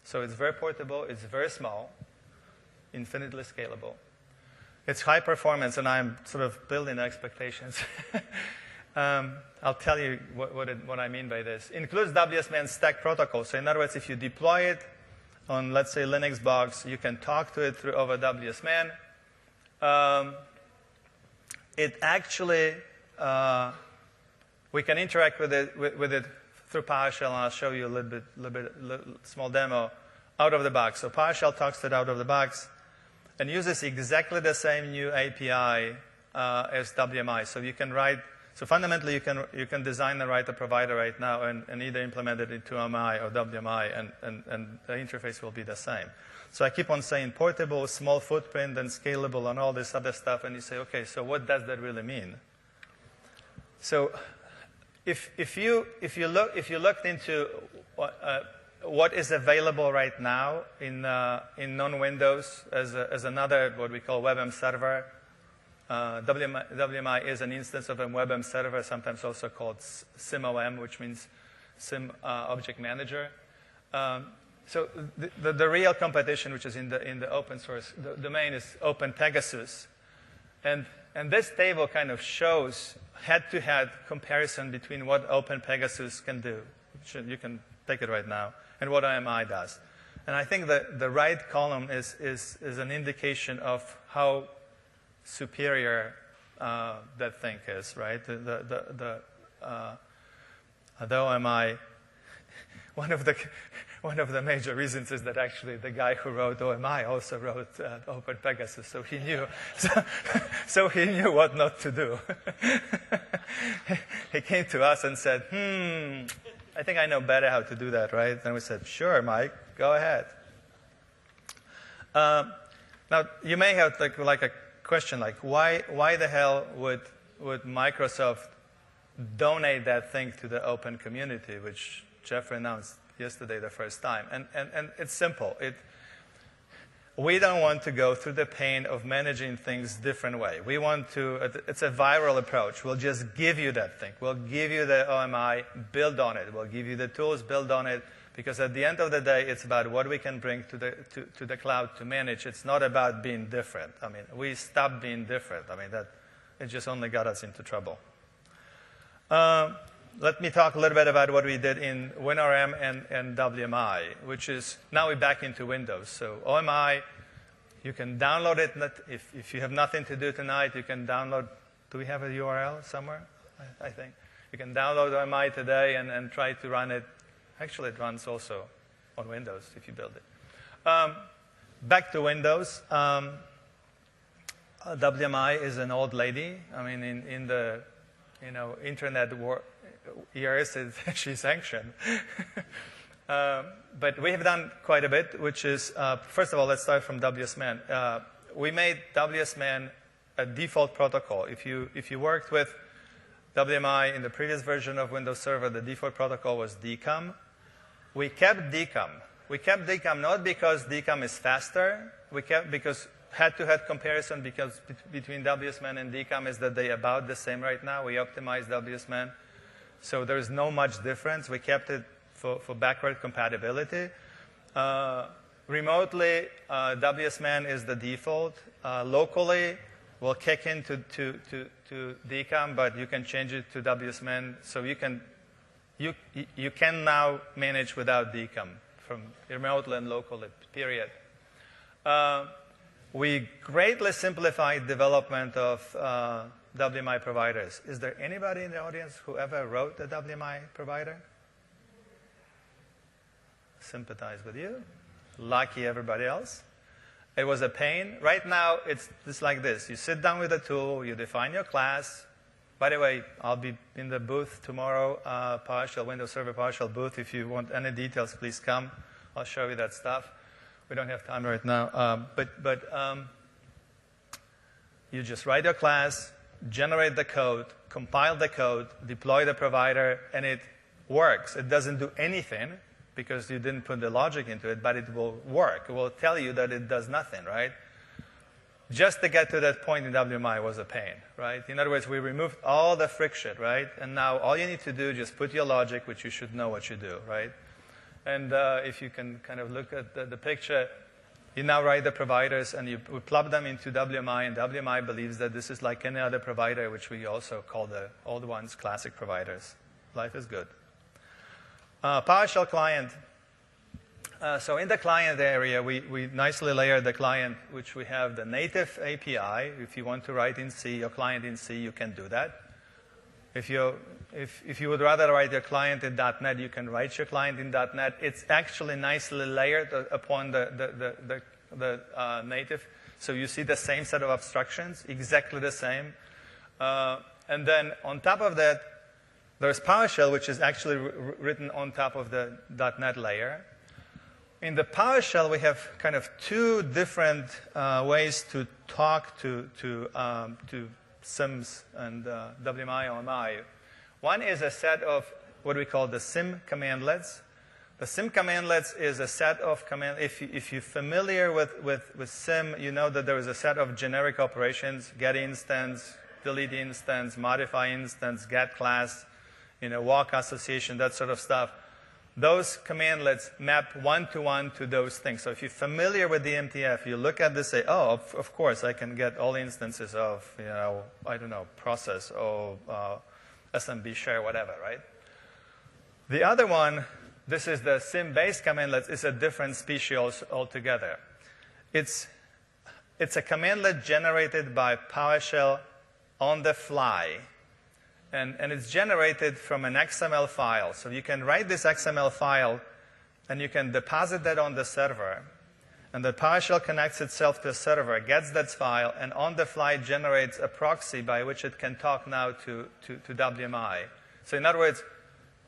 so it's very portable. It's very small, infinitely scalable. It's high performance, and I'm sort of building expectations. I'll tell you what I mean by this. Includes WSMan stack protocol. So in other words, if you deploy it on, let's say, Linux box, you can talk to it over WSMan. It actually, we can interact with it through PowerShell, and I'll show you a little small demo out of the box. So PowerShell talks to it out of the box and uses exactly the same new API as WMI. So you can write. So fundamentally, you can design and write a provider right now and either implement it into OMI or WMI, and the interface will be the same. So I keep on saying portable, small footprint, and scalable, and all this other stuff. And you say, okay, so what does that really mean? So if you looked into what is available right now in non-Windows as another what we call WebM server. WMI is an instance of a WebM server, sometimes also called SIMOM, which means Sim Object Manager. So the real competition, which is in the open source domain, is OpenPegasus, and this table kind of shows head-to-head comparison between what OpenPegasus can do. You can take it right now, and what OMI does. And I think that the right column is an indication of how superior that thing is, right? The OMI, one of the major reasons is that actually the guy who wrote OMI also wrote OpenPegasus, so he knew, so he knew what not to do. He came to us and said, I think I know better how to do that, right? And we said, sure, Mike, go ahead. Now, you may have like a question like, why the hell would Microsoft donate that thing to the open community, which Jeffrey announced yesterday the first time? And it's simple. We don't want to go through the pain of managing things different way. We want to, it's a viral approach. We'll just give you that thing. We'll give you the OMI, build on it. We'll give you the tools, build on it. Because at the end of the day, it's about what we can bring to the cloud to manage. It's not about being different. I mean, we stopped being different. I mean, it just only got us into trouble. Let me talk a little bit about what we did in WinRM and WMI, which is now we're back into Windows. So OMI, you can download it. If you have nothing to do tonight, you can download. Do we have a URL somewhere? I think. You can download OMI today and try to run it. Actually, it runs also on Windows if you build it. Back to Windows. WMI is an old lady. I mean, in the internet years, she's ancient. But we have done quite a bit, which is, first of all, let's start from WSMan. We made WSMan a default protocol. If you worked with WMI in the previous version of Windows Server, the default protocol was DCOM. We kept DCOM. We kept DCOM not because DCOM is faster. We kept because head-to-head comparison between WSMan and DCOM is that they're about the same right now. We optimized WSMan. So there's no much difference. We kept it for backward compatibility. Remotely, WSMan is the default. Locally, we'll kick into to DCOM, but you can change it to WSMan. So you can you can now manage without DCOM from remotely and locally, period. We greatly simplified development of WMI providers. Is there anybody in the audience who ever wrote a WMI provider? Sympathize with you. Lucky everybody else. It was a pain. Right now, it's like this. You sit down with a tool, you define your class. By the way, I'll be in the booth tomorrow, PowerShell, Windows Server PowerShell booth. If you want any details, please come. I'll show you that stuff. We don't have time right now. But you just write your class, generate the code, compile the code, deploy the provider, and it works. It doesn't do anything because you didn't put the logic into it, but it will work. It will tell you that it does nothing, right? Just to get to that point in WMI was a pain, right? In other words, we removed all the friction, right? And now all you need to do is just put your logic, which you should know what you do, right? And if you can kind of look at the picture, you now write the providers, and you plug them into WMI, and WMI believes that this is like any other provider, which we also call the old ones classic providers. Life is good. PowerShell client. So in the client area, we nicely layered the client, which we have the native API. If you want to write in C, your client in C, you can do that. If you would rather write your client in .NET, you can write your client in .NET. It's actually nicely layered upon the native. So you see the same set of abstractions, exactly the same. And then on top of that, there's PowerShell, which is actually written on top of the .NET layer. In the PowerShell, we have kind of two different ways to talk to SIMs and WMI, OMI. One is a set of what we call the SIM commandlets. The SIM commandlets is a set of commands. If you're familiar with SIM, you know that there is a set of generic operations: get instance, delete instance, modify instance, get class, walk association, that sort of stuff. Those commandlets map one-to-one to those things. So if you're familiar with the MTF, you look at this, say, oh, of course, I can get all instances of, I don't know, process or SMB share, whatever, right? The other one, this is the SIM-based commandlets, is a different species altogether. It's a commandlet generated by PowerShell on the fly. And it's generated from an XML file. So you can write this XML file, and you can deposit that on the server. And the PowerShell connects itself to the server, gets that file, and on the fly generates a proxy by which it can talk now to WMI. So in other words,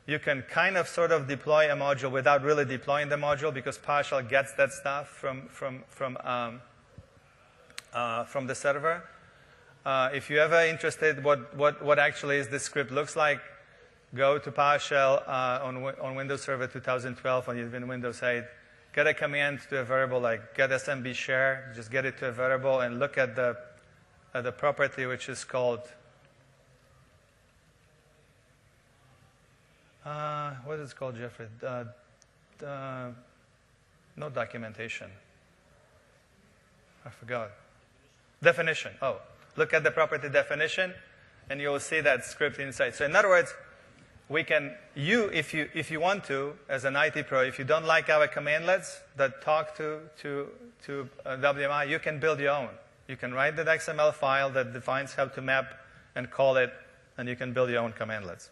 you can kind of sort of deploy a module without really deploying the module, because PowerShell gets that stuff from the server. If you're ever interested what actually this script looks like, go to PowerShell on Windows Server 2012 when you're in Windows 8. Get a command to a variable like get SMB share. Just get it to a variable and look at the property which is called what is it called, Jeffrey? No documentation. I forgot. Definition. Oh. Look at the property definition, and you will see that script inside. So in other words, we can, if you want to, as an IT pro, if you don't like our commandlets that talk to WMI, you can build your own. You can write that XML file that defines how to map and call it, and you can build your own commandlets.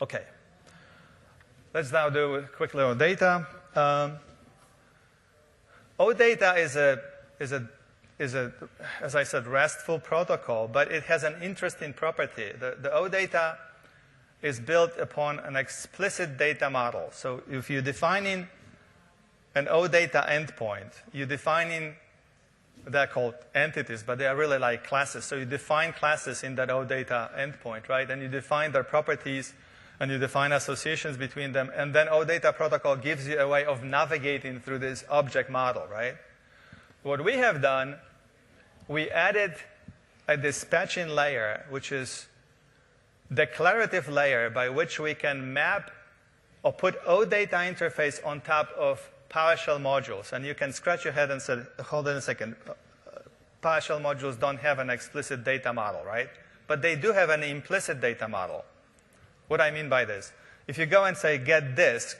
Okay. Let's now do quickly OData. OData is a, as I said, RESTful protocol, but it has an interesting property. The OData is built upon an explicit data model. So if you're defining an OData endpoint, you're defining, they're called entities, but they are really like classes. So you define classes in that OData endpoint, right? And you define their properties, and you define associations between them. And then OData protocol gives you a way of navigating through this object model, right? What we have done, we added a dispatching layer, which is declarative layer by which we can map or put OData interface on top of PowerShell modules. And you can scratch your head and say, hold on a second, PowerShell modules don't have an explicit data model, right? But they do have an implicit data model. What do I mean by this? If you go and say get disk,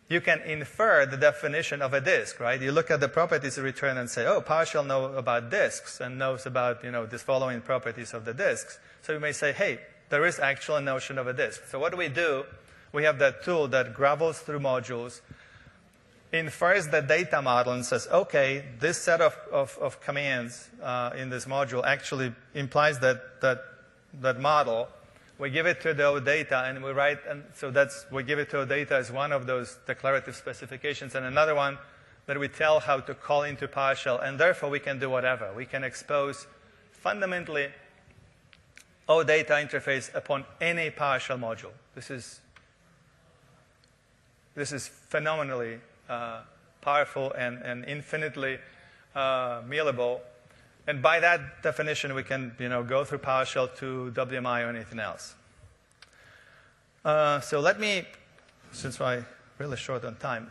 you can infer the definition of a disk, right? You look at the properties of return and say, oh, PowerShell knows about disks and knows about, this following properties of the disks. So you may say, hey, there is actually a notion of a disk. So what do? We have that tool that gravels through modules, infers the data model and says, okay, this set of commands in this module actually implies that model. We give it to the OData and we write, and so we give it to OData as one of those declarative specifications, and another one that we tell how to call into PowerShell, and therefore we can do whatever. We can expose fundamentally OData interface upon any PowerShell module. This is phenomenally powerful and infinitely malleable. And by that definition, we can go through PowerShell to WMI or anything else. So let me, since I'm really short on time,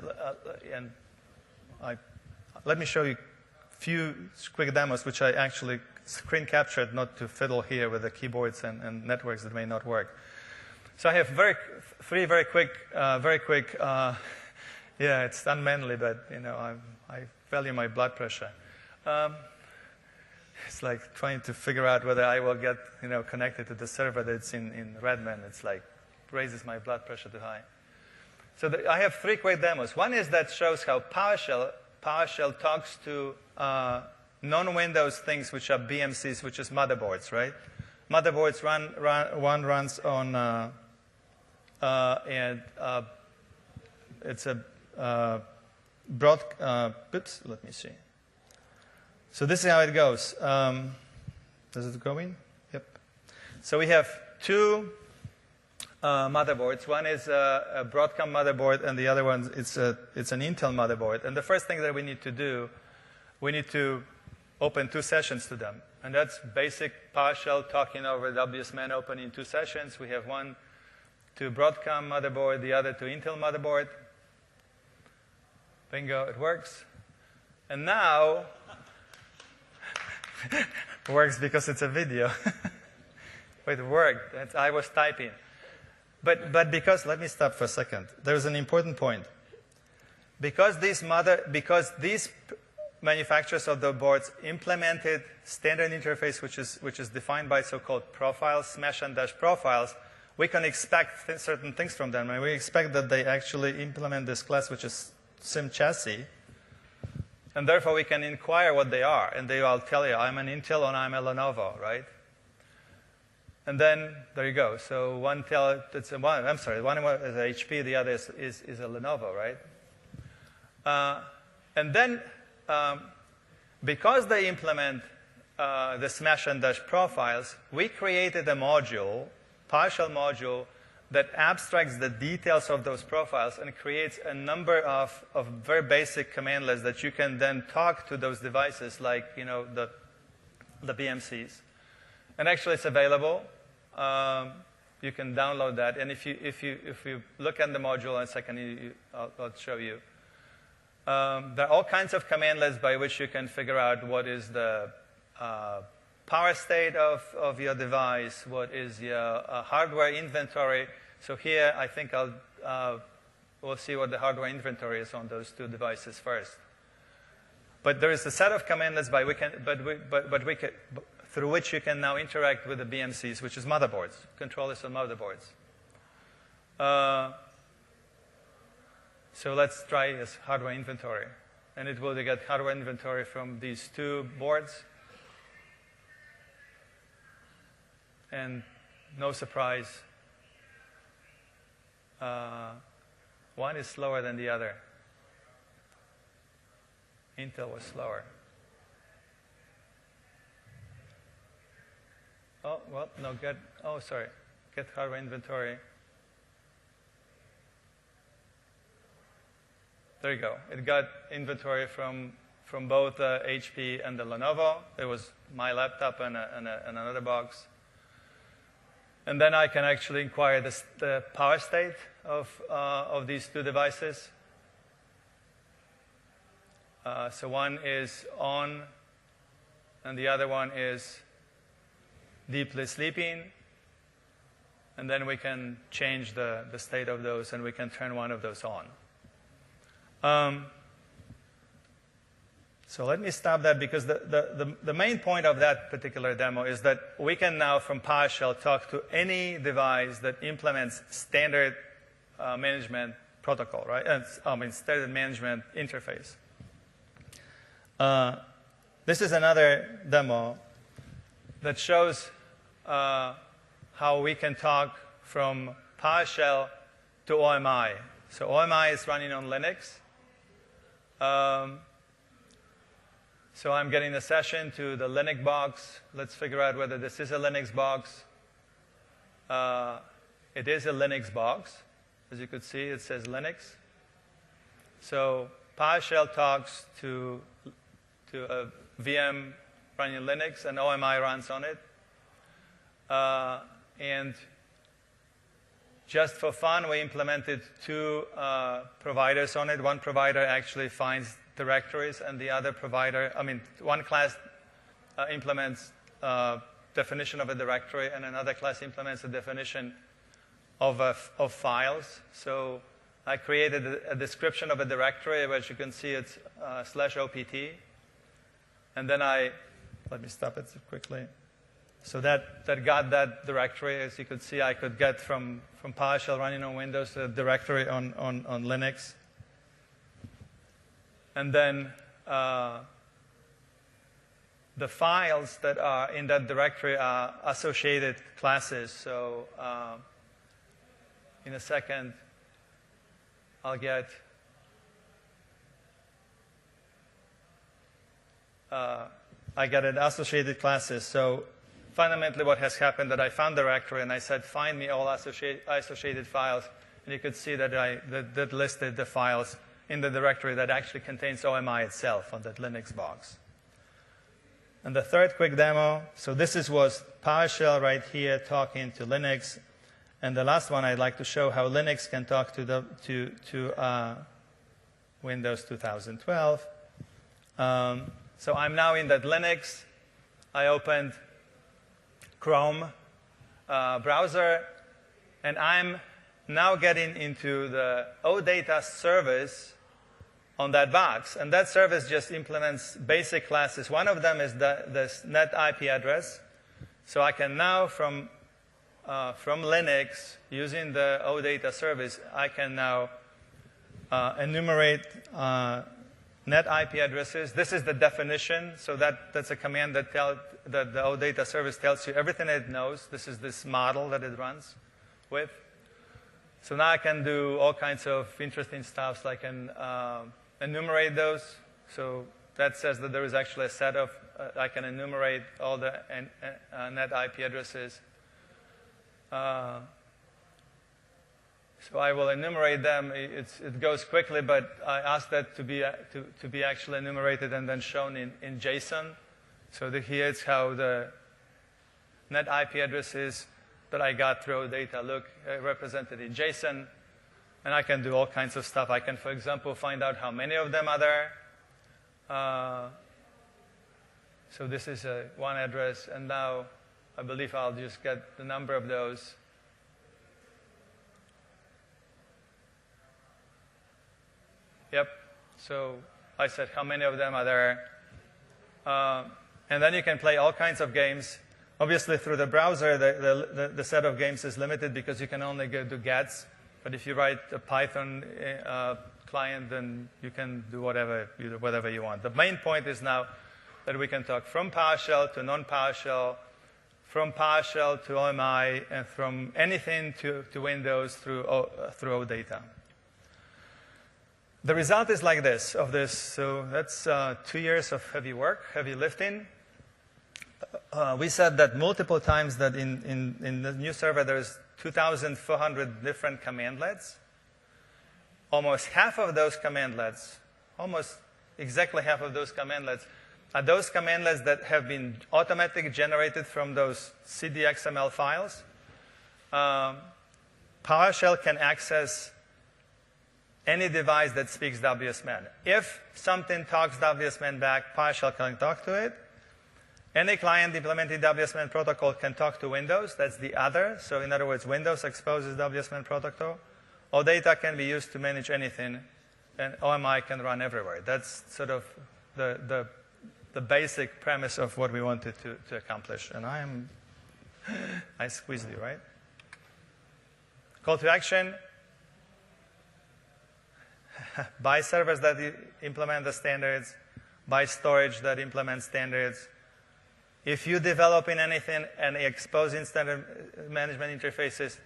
let me show you a few quick demos which I actually screen captured, not to fiddle here with the keyboards and networks that may not work. So I have three very quick. Yeah, it's unmanly, but I value my blood pressure. It's like trying to figure out whether I will get connected to the server that's in Redmond. It's like raises my blood pressure too high. So I have three quick demos. One is that shows how PowerShell talks to non-Windows things which are BMCs, which is motherboards, right? Motherboards one runs on and it's a broad. Oops, let me see. So this is how it goes. Does it go in? Yep. So we have two motherboards. One is a Broadcom motherboard, and the other one it's an Intel motherboard. And the first thing that we need to do, we need to open two sessions to them. And that's basic PowerShell talking over WSMan opening two sessions. We have one to Broadcom motherboard, the other to Intel motherboard. Bingo, it works. And now, it works because it's a video. It worked. I was typing. But because, let me stop for a second. There's an important point. Because these manufacturers of the boards implemented standard interface, which is defined by so-called profiles, smash and dash profiles, we can expect certain things from them. And we expect that they actually implement this class, which is sim chassis. And therefore, we can inquire what they are. And they will tell you, I'm an Intel and I'm a Lenovo, right? And then, there you go. So one is a HP, the other is a Lenovo, right? And then, because they implement the smash and dash profiles, we created a module, PowerShell module, that abstracts the details of those profiles and creates a number of very basic command lists that you can then talk to those devices, like the BMCs. And actually, it's available. You can download that. And if you look at the module in a second, I'll show you. There are all kinds of command lists by which you can figure out what is the power state of your device, what is your hardware inventory. So here, I think we'll see what the hardware inventory is on those two devices first. But there is a set of command lists through which you can now interact with the BMCs, which is motherboards, controllers on motherboards. So let's try this hardware inventory. And it will get hardware inventory from these two boards. And no surprise, one is slower than the other. Intel was slower. Oh, well, no, get hardware inventory. There you go. It got inventory from both HP and the Lenovo. There was my laptop and another box. And then I can actually inquire the power state of these two devices. So one is on, and the other one is deeply sleeping. and then we can change the state of those, and we can turn one of those on. So let me stop that, because the main point of that particular demo is that we can now, from PowerShell, talk to any device that implements standard management protocol, right? Standard management interface. This is another demo that shows how we can talk from PowerShell to OMI. So OMI is running on Linux. So I'm getting a session to the Linux box. Let's figure out whether this is a Linux box. It is a Linux box. As you could see, it says Linux. So PowerShell talks to a VM running Linux, and OMI runs on it. And just for fun, we implemented two providers on it. One provider actually finds directories, and the other provider, one class implements definition of a directory, and another class implements a definition of files. So I created a description of a directory, which you can see it's /opt. And then let me stop it quickly. So that got that directory. As you could see, I could get from PowerShell running on Windows a directory on Linux. And then the files that are in that directory are associated classes. So in a second, I'll get I got an associated classes. So fundamentally what has happened that I found the directory and I said, find me all associated files. And you could see that that listed the files in the directory that actually contains OMI itself on that Linux box. And the third quick demo, so this was PowerShell right here talking to Linux. And the last one, I'd like to show how Linux can talk to Windows 2012. So I'm now in that Linux. I opened Chrome browser, and I'm now getting into the OData service on that box. And that service just implements basic classes. One of them is this net IP address. So I can now, from Linux, using the OData service, I can now enumerate net IP addresses. This is the definition. So that's a command that the OData service tells you everything it knows. This is this model that it runs with. So now I can do all kinds of interesting stuff. So I can enumerate those. So that says that there is actually a set of, I can enumerate all the net IP addresses. So I will enumerate them. It goes quickly, but I ask that to be actually enumerated and then shown in JSON. So here it's how the net IP addresses that I got through data look represented in JSON. And I can do all kinds of stuff. I can, for example, find out how many of them are there. So this is one address. And now I believe I'll just get the number of those. Yep. So I said how many of them are there. And then you can play all kinds of games. Obviously, through the browser, the set of games is limited because you can only go do gets. But if you write a Python client, then you can do whatever you want. The main point is now that we can talk from PowerShell to non-PowerShell, from PowerShell to OMI, and from anything to Windows through OData. The result is like this, of this. So that's 2 years of heavy work, heavy lifting. We said that multiple times that in the new server there's 2,400 different commandlets. Almost half of those commandlets, almost exactly half of those commandlets, are those commandlets that have been automatically generated from those CDXML files. PowerShell can access any device that speaks WSMan. If something talks WSMan back, PowerShell can talk to it. Any client implementing WSMan protocol can talk to Windows. That's the other. So in other words, Windows exposes WSMan protocol. OData can be used to manage anything, and OMI can run everywhere. That's sort of the basic premise of what we wanted to accomplish. And I squeezed you, right? Call to action. Buy servers that implement the standards. Buy storage that implements standards. If you develop in anything and exposing standard management interfaces,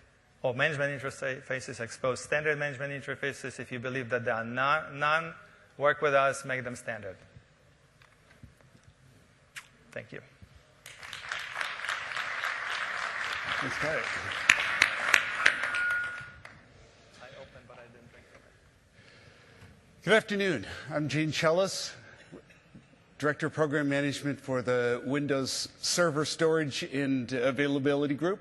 or management interfaces expose standard management interfaces, if you believe that there are none, work with us, make them standard. Thank you. Let's try it. I opened, but I didn't drink from it. Good afternoon. I'm Gene Chellis, Director of Program Management for the Windows Server Storage and Availability Group.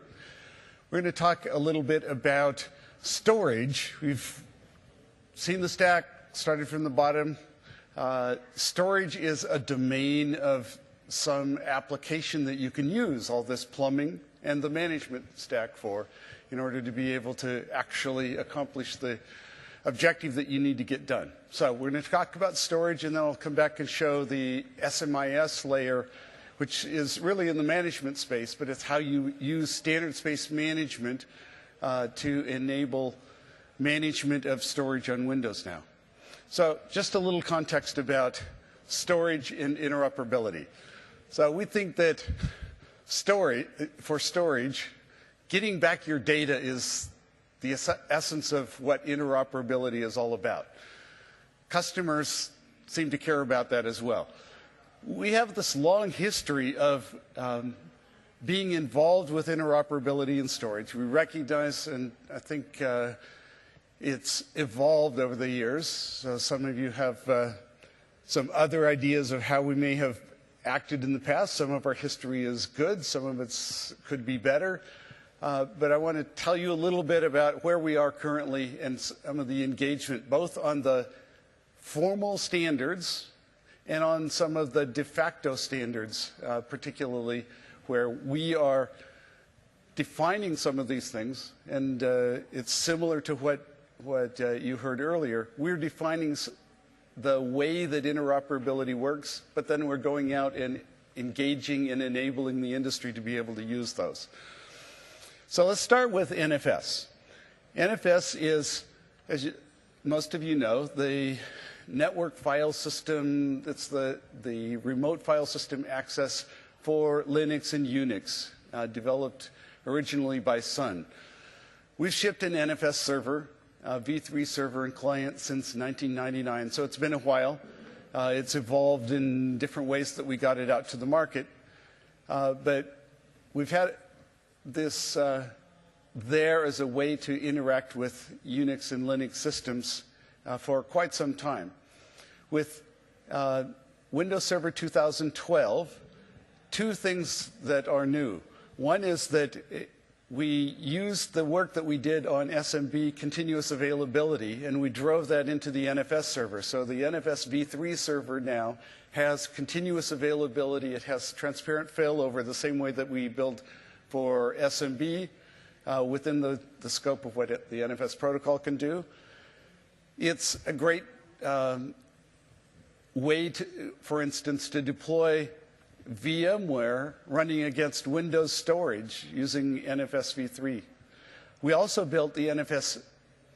We're going to talk a little bit about storage. We've seen the stack, started from the bottom. Storage is a domain of some application that you can use all this plumbing and the management stack for in order to be able to actually accomplish the objective that you need to get done. So we're going to talk about storage, and then I'll come back and show the SMIS layer, which is really in the management space, but it's how you use standard space management to enable management of storage on Windows now. So just a little context about storage and interoperability. So we think that for storage, getting back your data is the essence of what interoperability is all about. Customers seem to care about that as well. We have this long history of being involved with interoperability in storage. We recognize, and I think it's evolved over the years. So some of you have some other ideas of how we may have acted in the past. Some of our history is good. Some of it could be better. But I want to tell you a little bit about where we are currently and some of the engagement, both on the formal standards and on some of the de facto standards, particularly where we are defining some of these things. And it's similar to what you heard earlier. We're defining the way that interoperability works, but then we're going out and engaging and enabling the industry to be able to use those. So let's start with NFS. NFS is, as most of you know, the network file system. It's the remote file system access for Linux and Unix, developed originally by Sun. We've shipped an NFS server, v3 server and client since 1999, so it's been a while. It's evolved in different ways that we got it out to the market, but we've had this there as a way to interact with Unix and Linux systems for quite some time. With Windows Server 2012, two things that are new. One is that we used the work that we did on SMB continuous availability, and we drove that into the NFS server. So the NFS v3 server now has continuous availability. It has transparent failover the same way that we build for SMB within the scope of what the NFS protocol can do. It's a great way, for instance, to deploy VMware running against Windows storage using NFS v3. We also built the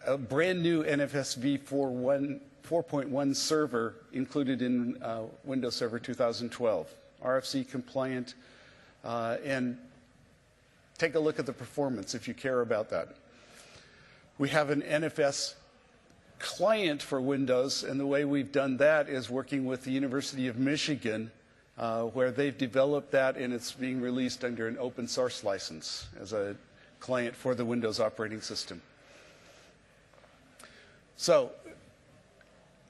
a brand new NFS v4.1 server included in Windows Server 2012, RFC compliant, and take a look at the performance if you care about that. We have an NFS client for Windows, and the way we've done that is working with the University of Michigan, where they've developed that, and it's being released under an open source license as a client for the Windows operating system. So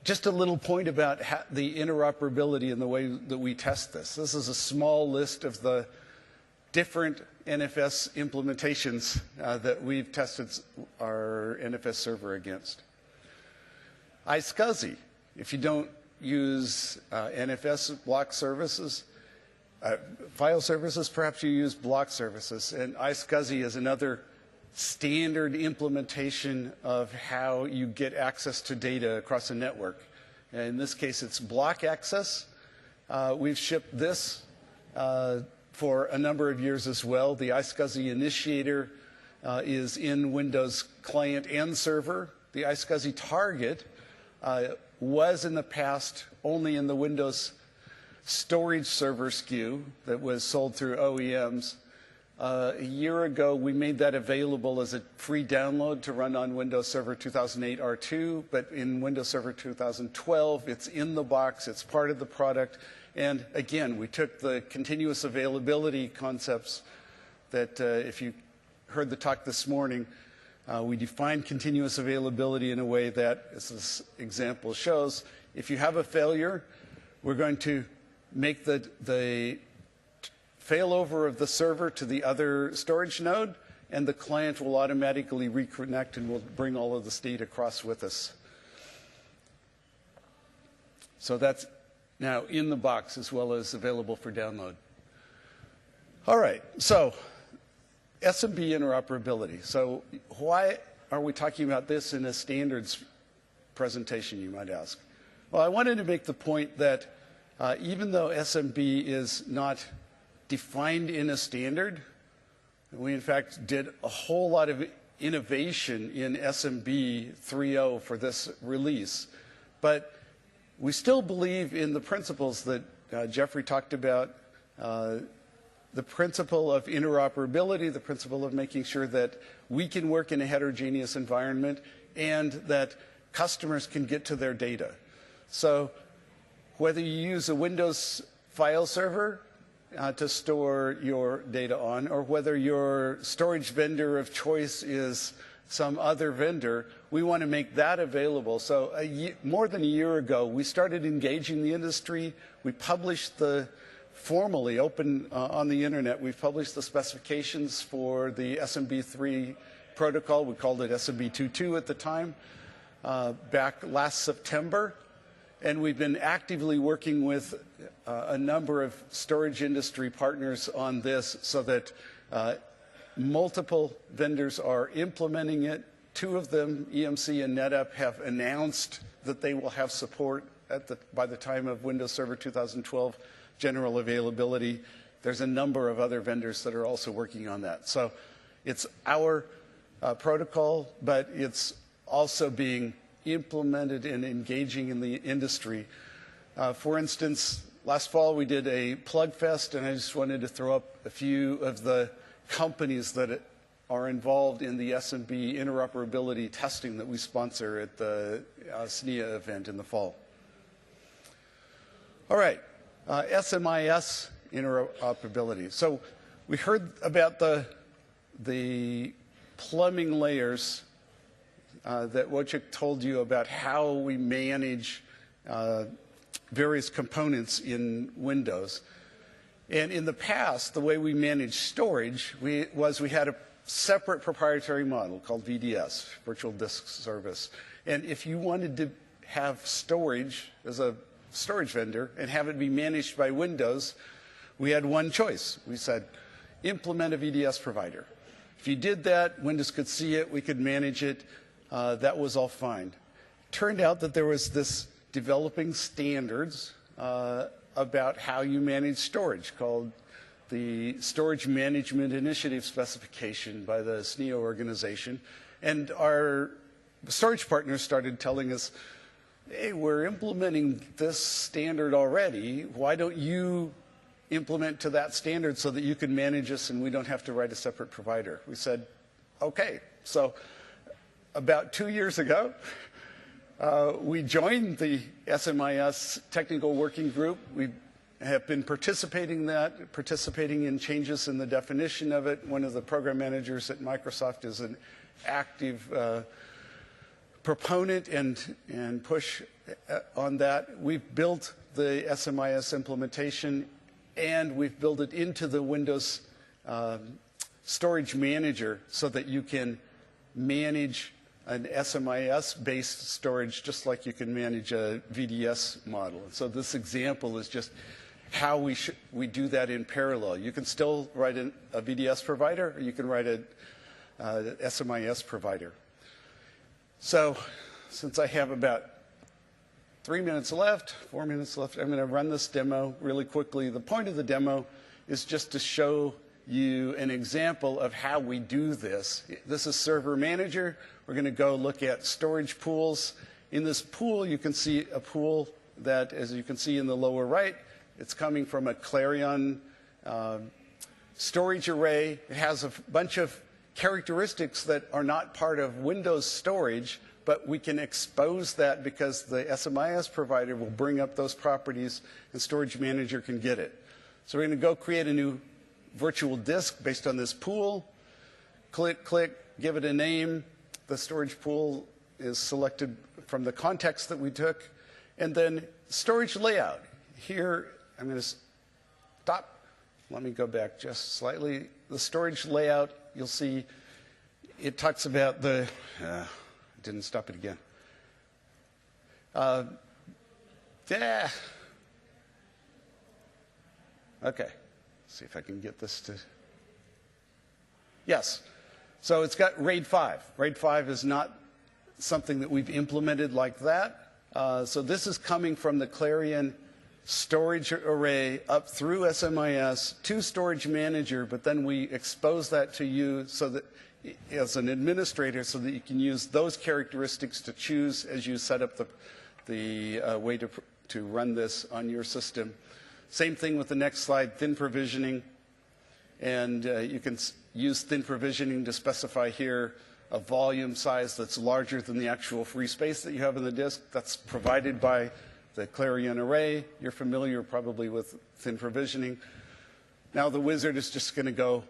just a little point about the interoperability and the way that we test this. This is a small list of the different NFS implementations that we've tested our NFS server against. iSCSI, if you don't use NFS block services, file services, perhaps you use block services. And iSCSI is another standard implementation of how you get access to data across a network. And in this case, it's block access. We've shipped this for a number of years as well. The iSCSI initiator is in Windows client and server. The iSCSI target was in the past only in the Windows storage server SKU that was sold through OEMs. A year ago, we made that available as a free download to run on Windows Server 2008 R2, but in Windows Server 2012, it's in the box, it's part of the product. And again, we took the continuous availability concepts that if you heard the talk this morning, we defined continuous availability in a way that, as this example shows, if you have a failure, we're going to make the failover of the server to the other storage node, and the client will automatically reconnect and will bring all of this data across with us. So that's now in the box as well as available for download. All right, so SMB interoperability. So why are we talking about this in a standards presentation, you might ask? Well, I wanted to make the point that even though SMB is not defined in a standard, we in fact did a whole lot of innovation in SMB 3.0 for this release. But we still believe in the principles that Jeffrey talked about, the principle of interoperability, the principle of making sure that we can work in a heterogeneous environment and that customers can get to their data. So whether you use a Windows file server to store your data on, or whether your storage vendor of choice is some other vendor, we want to make that available. So more than a year ago, we started engaging the industry. We published formally open on the internet, we've published the specifications for the SMB3 protocol. We called it SMB 2.2 at the time, back last September. And we've been actively working with a number of storage industry partners on this so that multiple vendors are implementing it. Two of them, EMC and NetApp, have announced that they will have support by the time of Windows Server 2012 general availability. There's a number of other vendors that are also working on that. So it's our protocol, but it's also being implemented and engaging in the industry. For instance, last fall we did a plug fest, and I just wanted to throw up a few of the companies that are involved in the SMB interoperability testing that we sponsor at the SNIA event in the fall. All right, SMIS interoperability. So we heard about the plumbing layers that Wojciech told you about how we manage various components in Windows. And in the past, the way we managed storage was we had a separate proprietary model called VDS, Virtual Disk Service. And if you wanted to have storage as a storage vendor and have it be managed by Windows, we had one choice. We said, implement a VDS provider. If you did that, Windows could see it, we could manage it. That was all fine. Turned out that there was this developing standards about how you manage storage called the Storage Management Initiative Specification by the SNIA organization. And our storage partners started telling us, hey, we're implementing this standard already. Why don't you implement to that standard so that you can manage us and we don't have to write a separate provider? We said, okay. So about 2 years ago, we joined the SMIS technical working group. We have been participating in changes in the definition of it. One of the program managers at Microsoft is an active proponent and push on that. We've built the SMIS implementation, and we've built it into the Windows Storage Manager so that you can manage an SMIS-based storage just like you can manage a VDS model. So this example is just how we do that in parallel. You can still write a VDS provider, or you can write a SMIS provider. So since I have about 4 minutes left, I'm going to run this demo really quickly. The point of the demo is just to show you an example of how we do this. This is Server Manager. We're going to go look at storage pools. In this pool, you can see a pool that, as you can see in the lower right, it's coming from a Clarion storage array. It has a bunch of characteristics that are not part of Windows storage, but we can expose that because the SMIS provider will bring up those properties and Storage Manager can get it. So we're going to go create a new virtual disk based on this pool. Click, give it a name. The storage pool is selected from the context that we took. And then storage layout. Here, I'm going to stop. Let me go back just slightly. The storage layout, you'll see it talks about the, didn't stop it again. Okay, see if I can get this to, yes. So it's got RAID 5. RAID 5 is not something that we've implemented like that. So this is coming from the Clarion storage array up through SMIS to Storage Manager, but then we expose that to you so that, as an administrator, so that you can use those characteristics to choose as you set up the way to run this on your system. Same thing with the next slide, thin provisioning. And you can use thin provisioning to specify here a volume size that's larger than the actual free space that you have in the disk. That's provided by the Clarion array. You're familiar probably with thin provisioning. Now the wizard is just going to go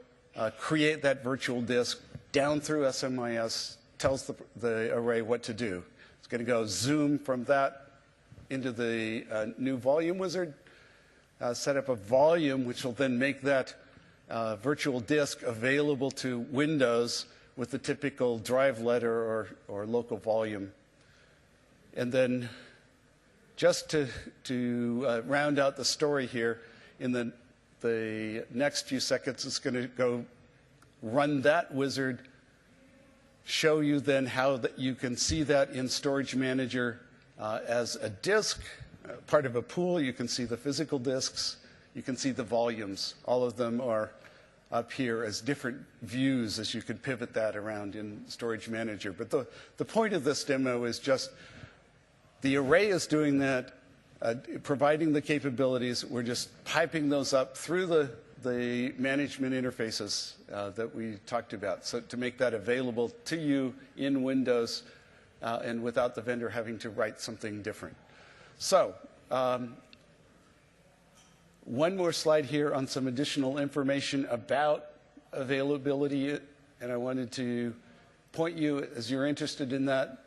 create that virtual disk down through SMIS, tells the array what to do. It's going to go zoom from that into the new volume wizard, set up a volume which will then make that virtual disk available to Windows with the typical drive letter or local volume. And then just to round out the story here, in the next few seconds, it's going to go run that wizard, show you then how that you can see that in Storage Manager as a disk, part of a pool. You can see the physical disks. You can see the volumes. All of them are up here as different views as you could pivot that around in Storage Manager. But the point of this demo is just the array is doing that, providing the capabilities. We're just piping those up through the management interfaces that we talked about, so to make that available to you in Windows and without the vendor having to write something different. So one more slide here on some additional information about availability, and I wanted to point you, as you're interested in that,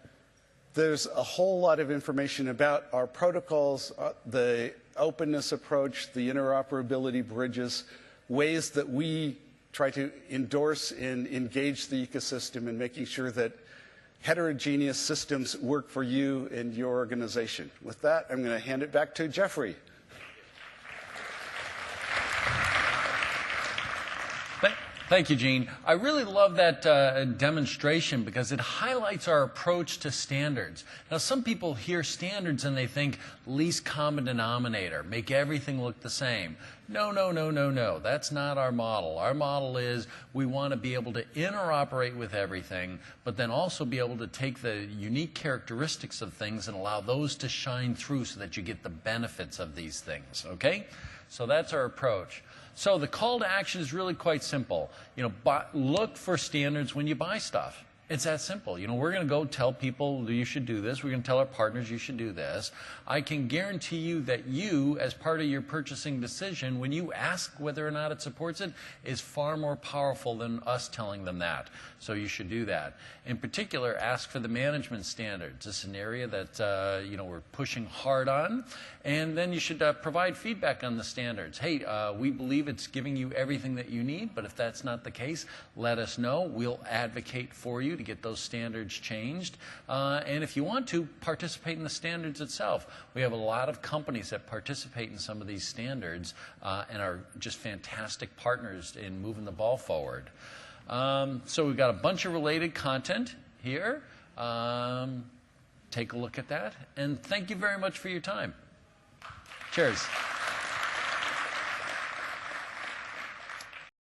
there's a whole lot of information about our protocols, the openness approach, the interoperability bridges, ways that we try to endorse and engage the ecosystem in making sure that heterogeneous systems work for you and your organization. With that, I'm going to hand it back to Jeffrey. Thank you, Gene. I really love that demonstration because it highlights our approach to standards. Now, some people hear standards and they think least common denominator, make everything look the same. No, no, no, no, no. That's not our model. Our model is we want to be able to interoperate with everything, but then also be able to take the unique characteristics of things and allow those to shine through so that you get the benefits of these things, okay? So that's our approach. So the call to action is really quite simple. Look for standards when you buy stuff. It's that simple. We're going to go tell people you should do this. We're going to tell our partners you should do this. I can guarantee you that you, as part of your purchasing decision, when you ask whether or not it supports it, is far more powerful than us telling them that. So you should do that. In particular, ask for the management standards. This is an area that we're pushing hard on. And then you should provide feedback on the standards. Hey, we believe it's giving you everything that you need, but if that's not the case, let us know. We'll advocate for you to get those standards changed. And if you want to, participate in the standards itself. We have a lot of companies that participate in some of these standards and are just fantastic partners in moving the ball forward. So we've got a bunch of related content here. Take a look at that. And thank you very much for your time. Cheers.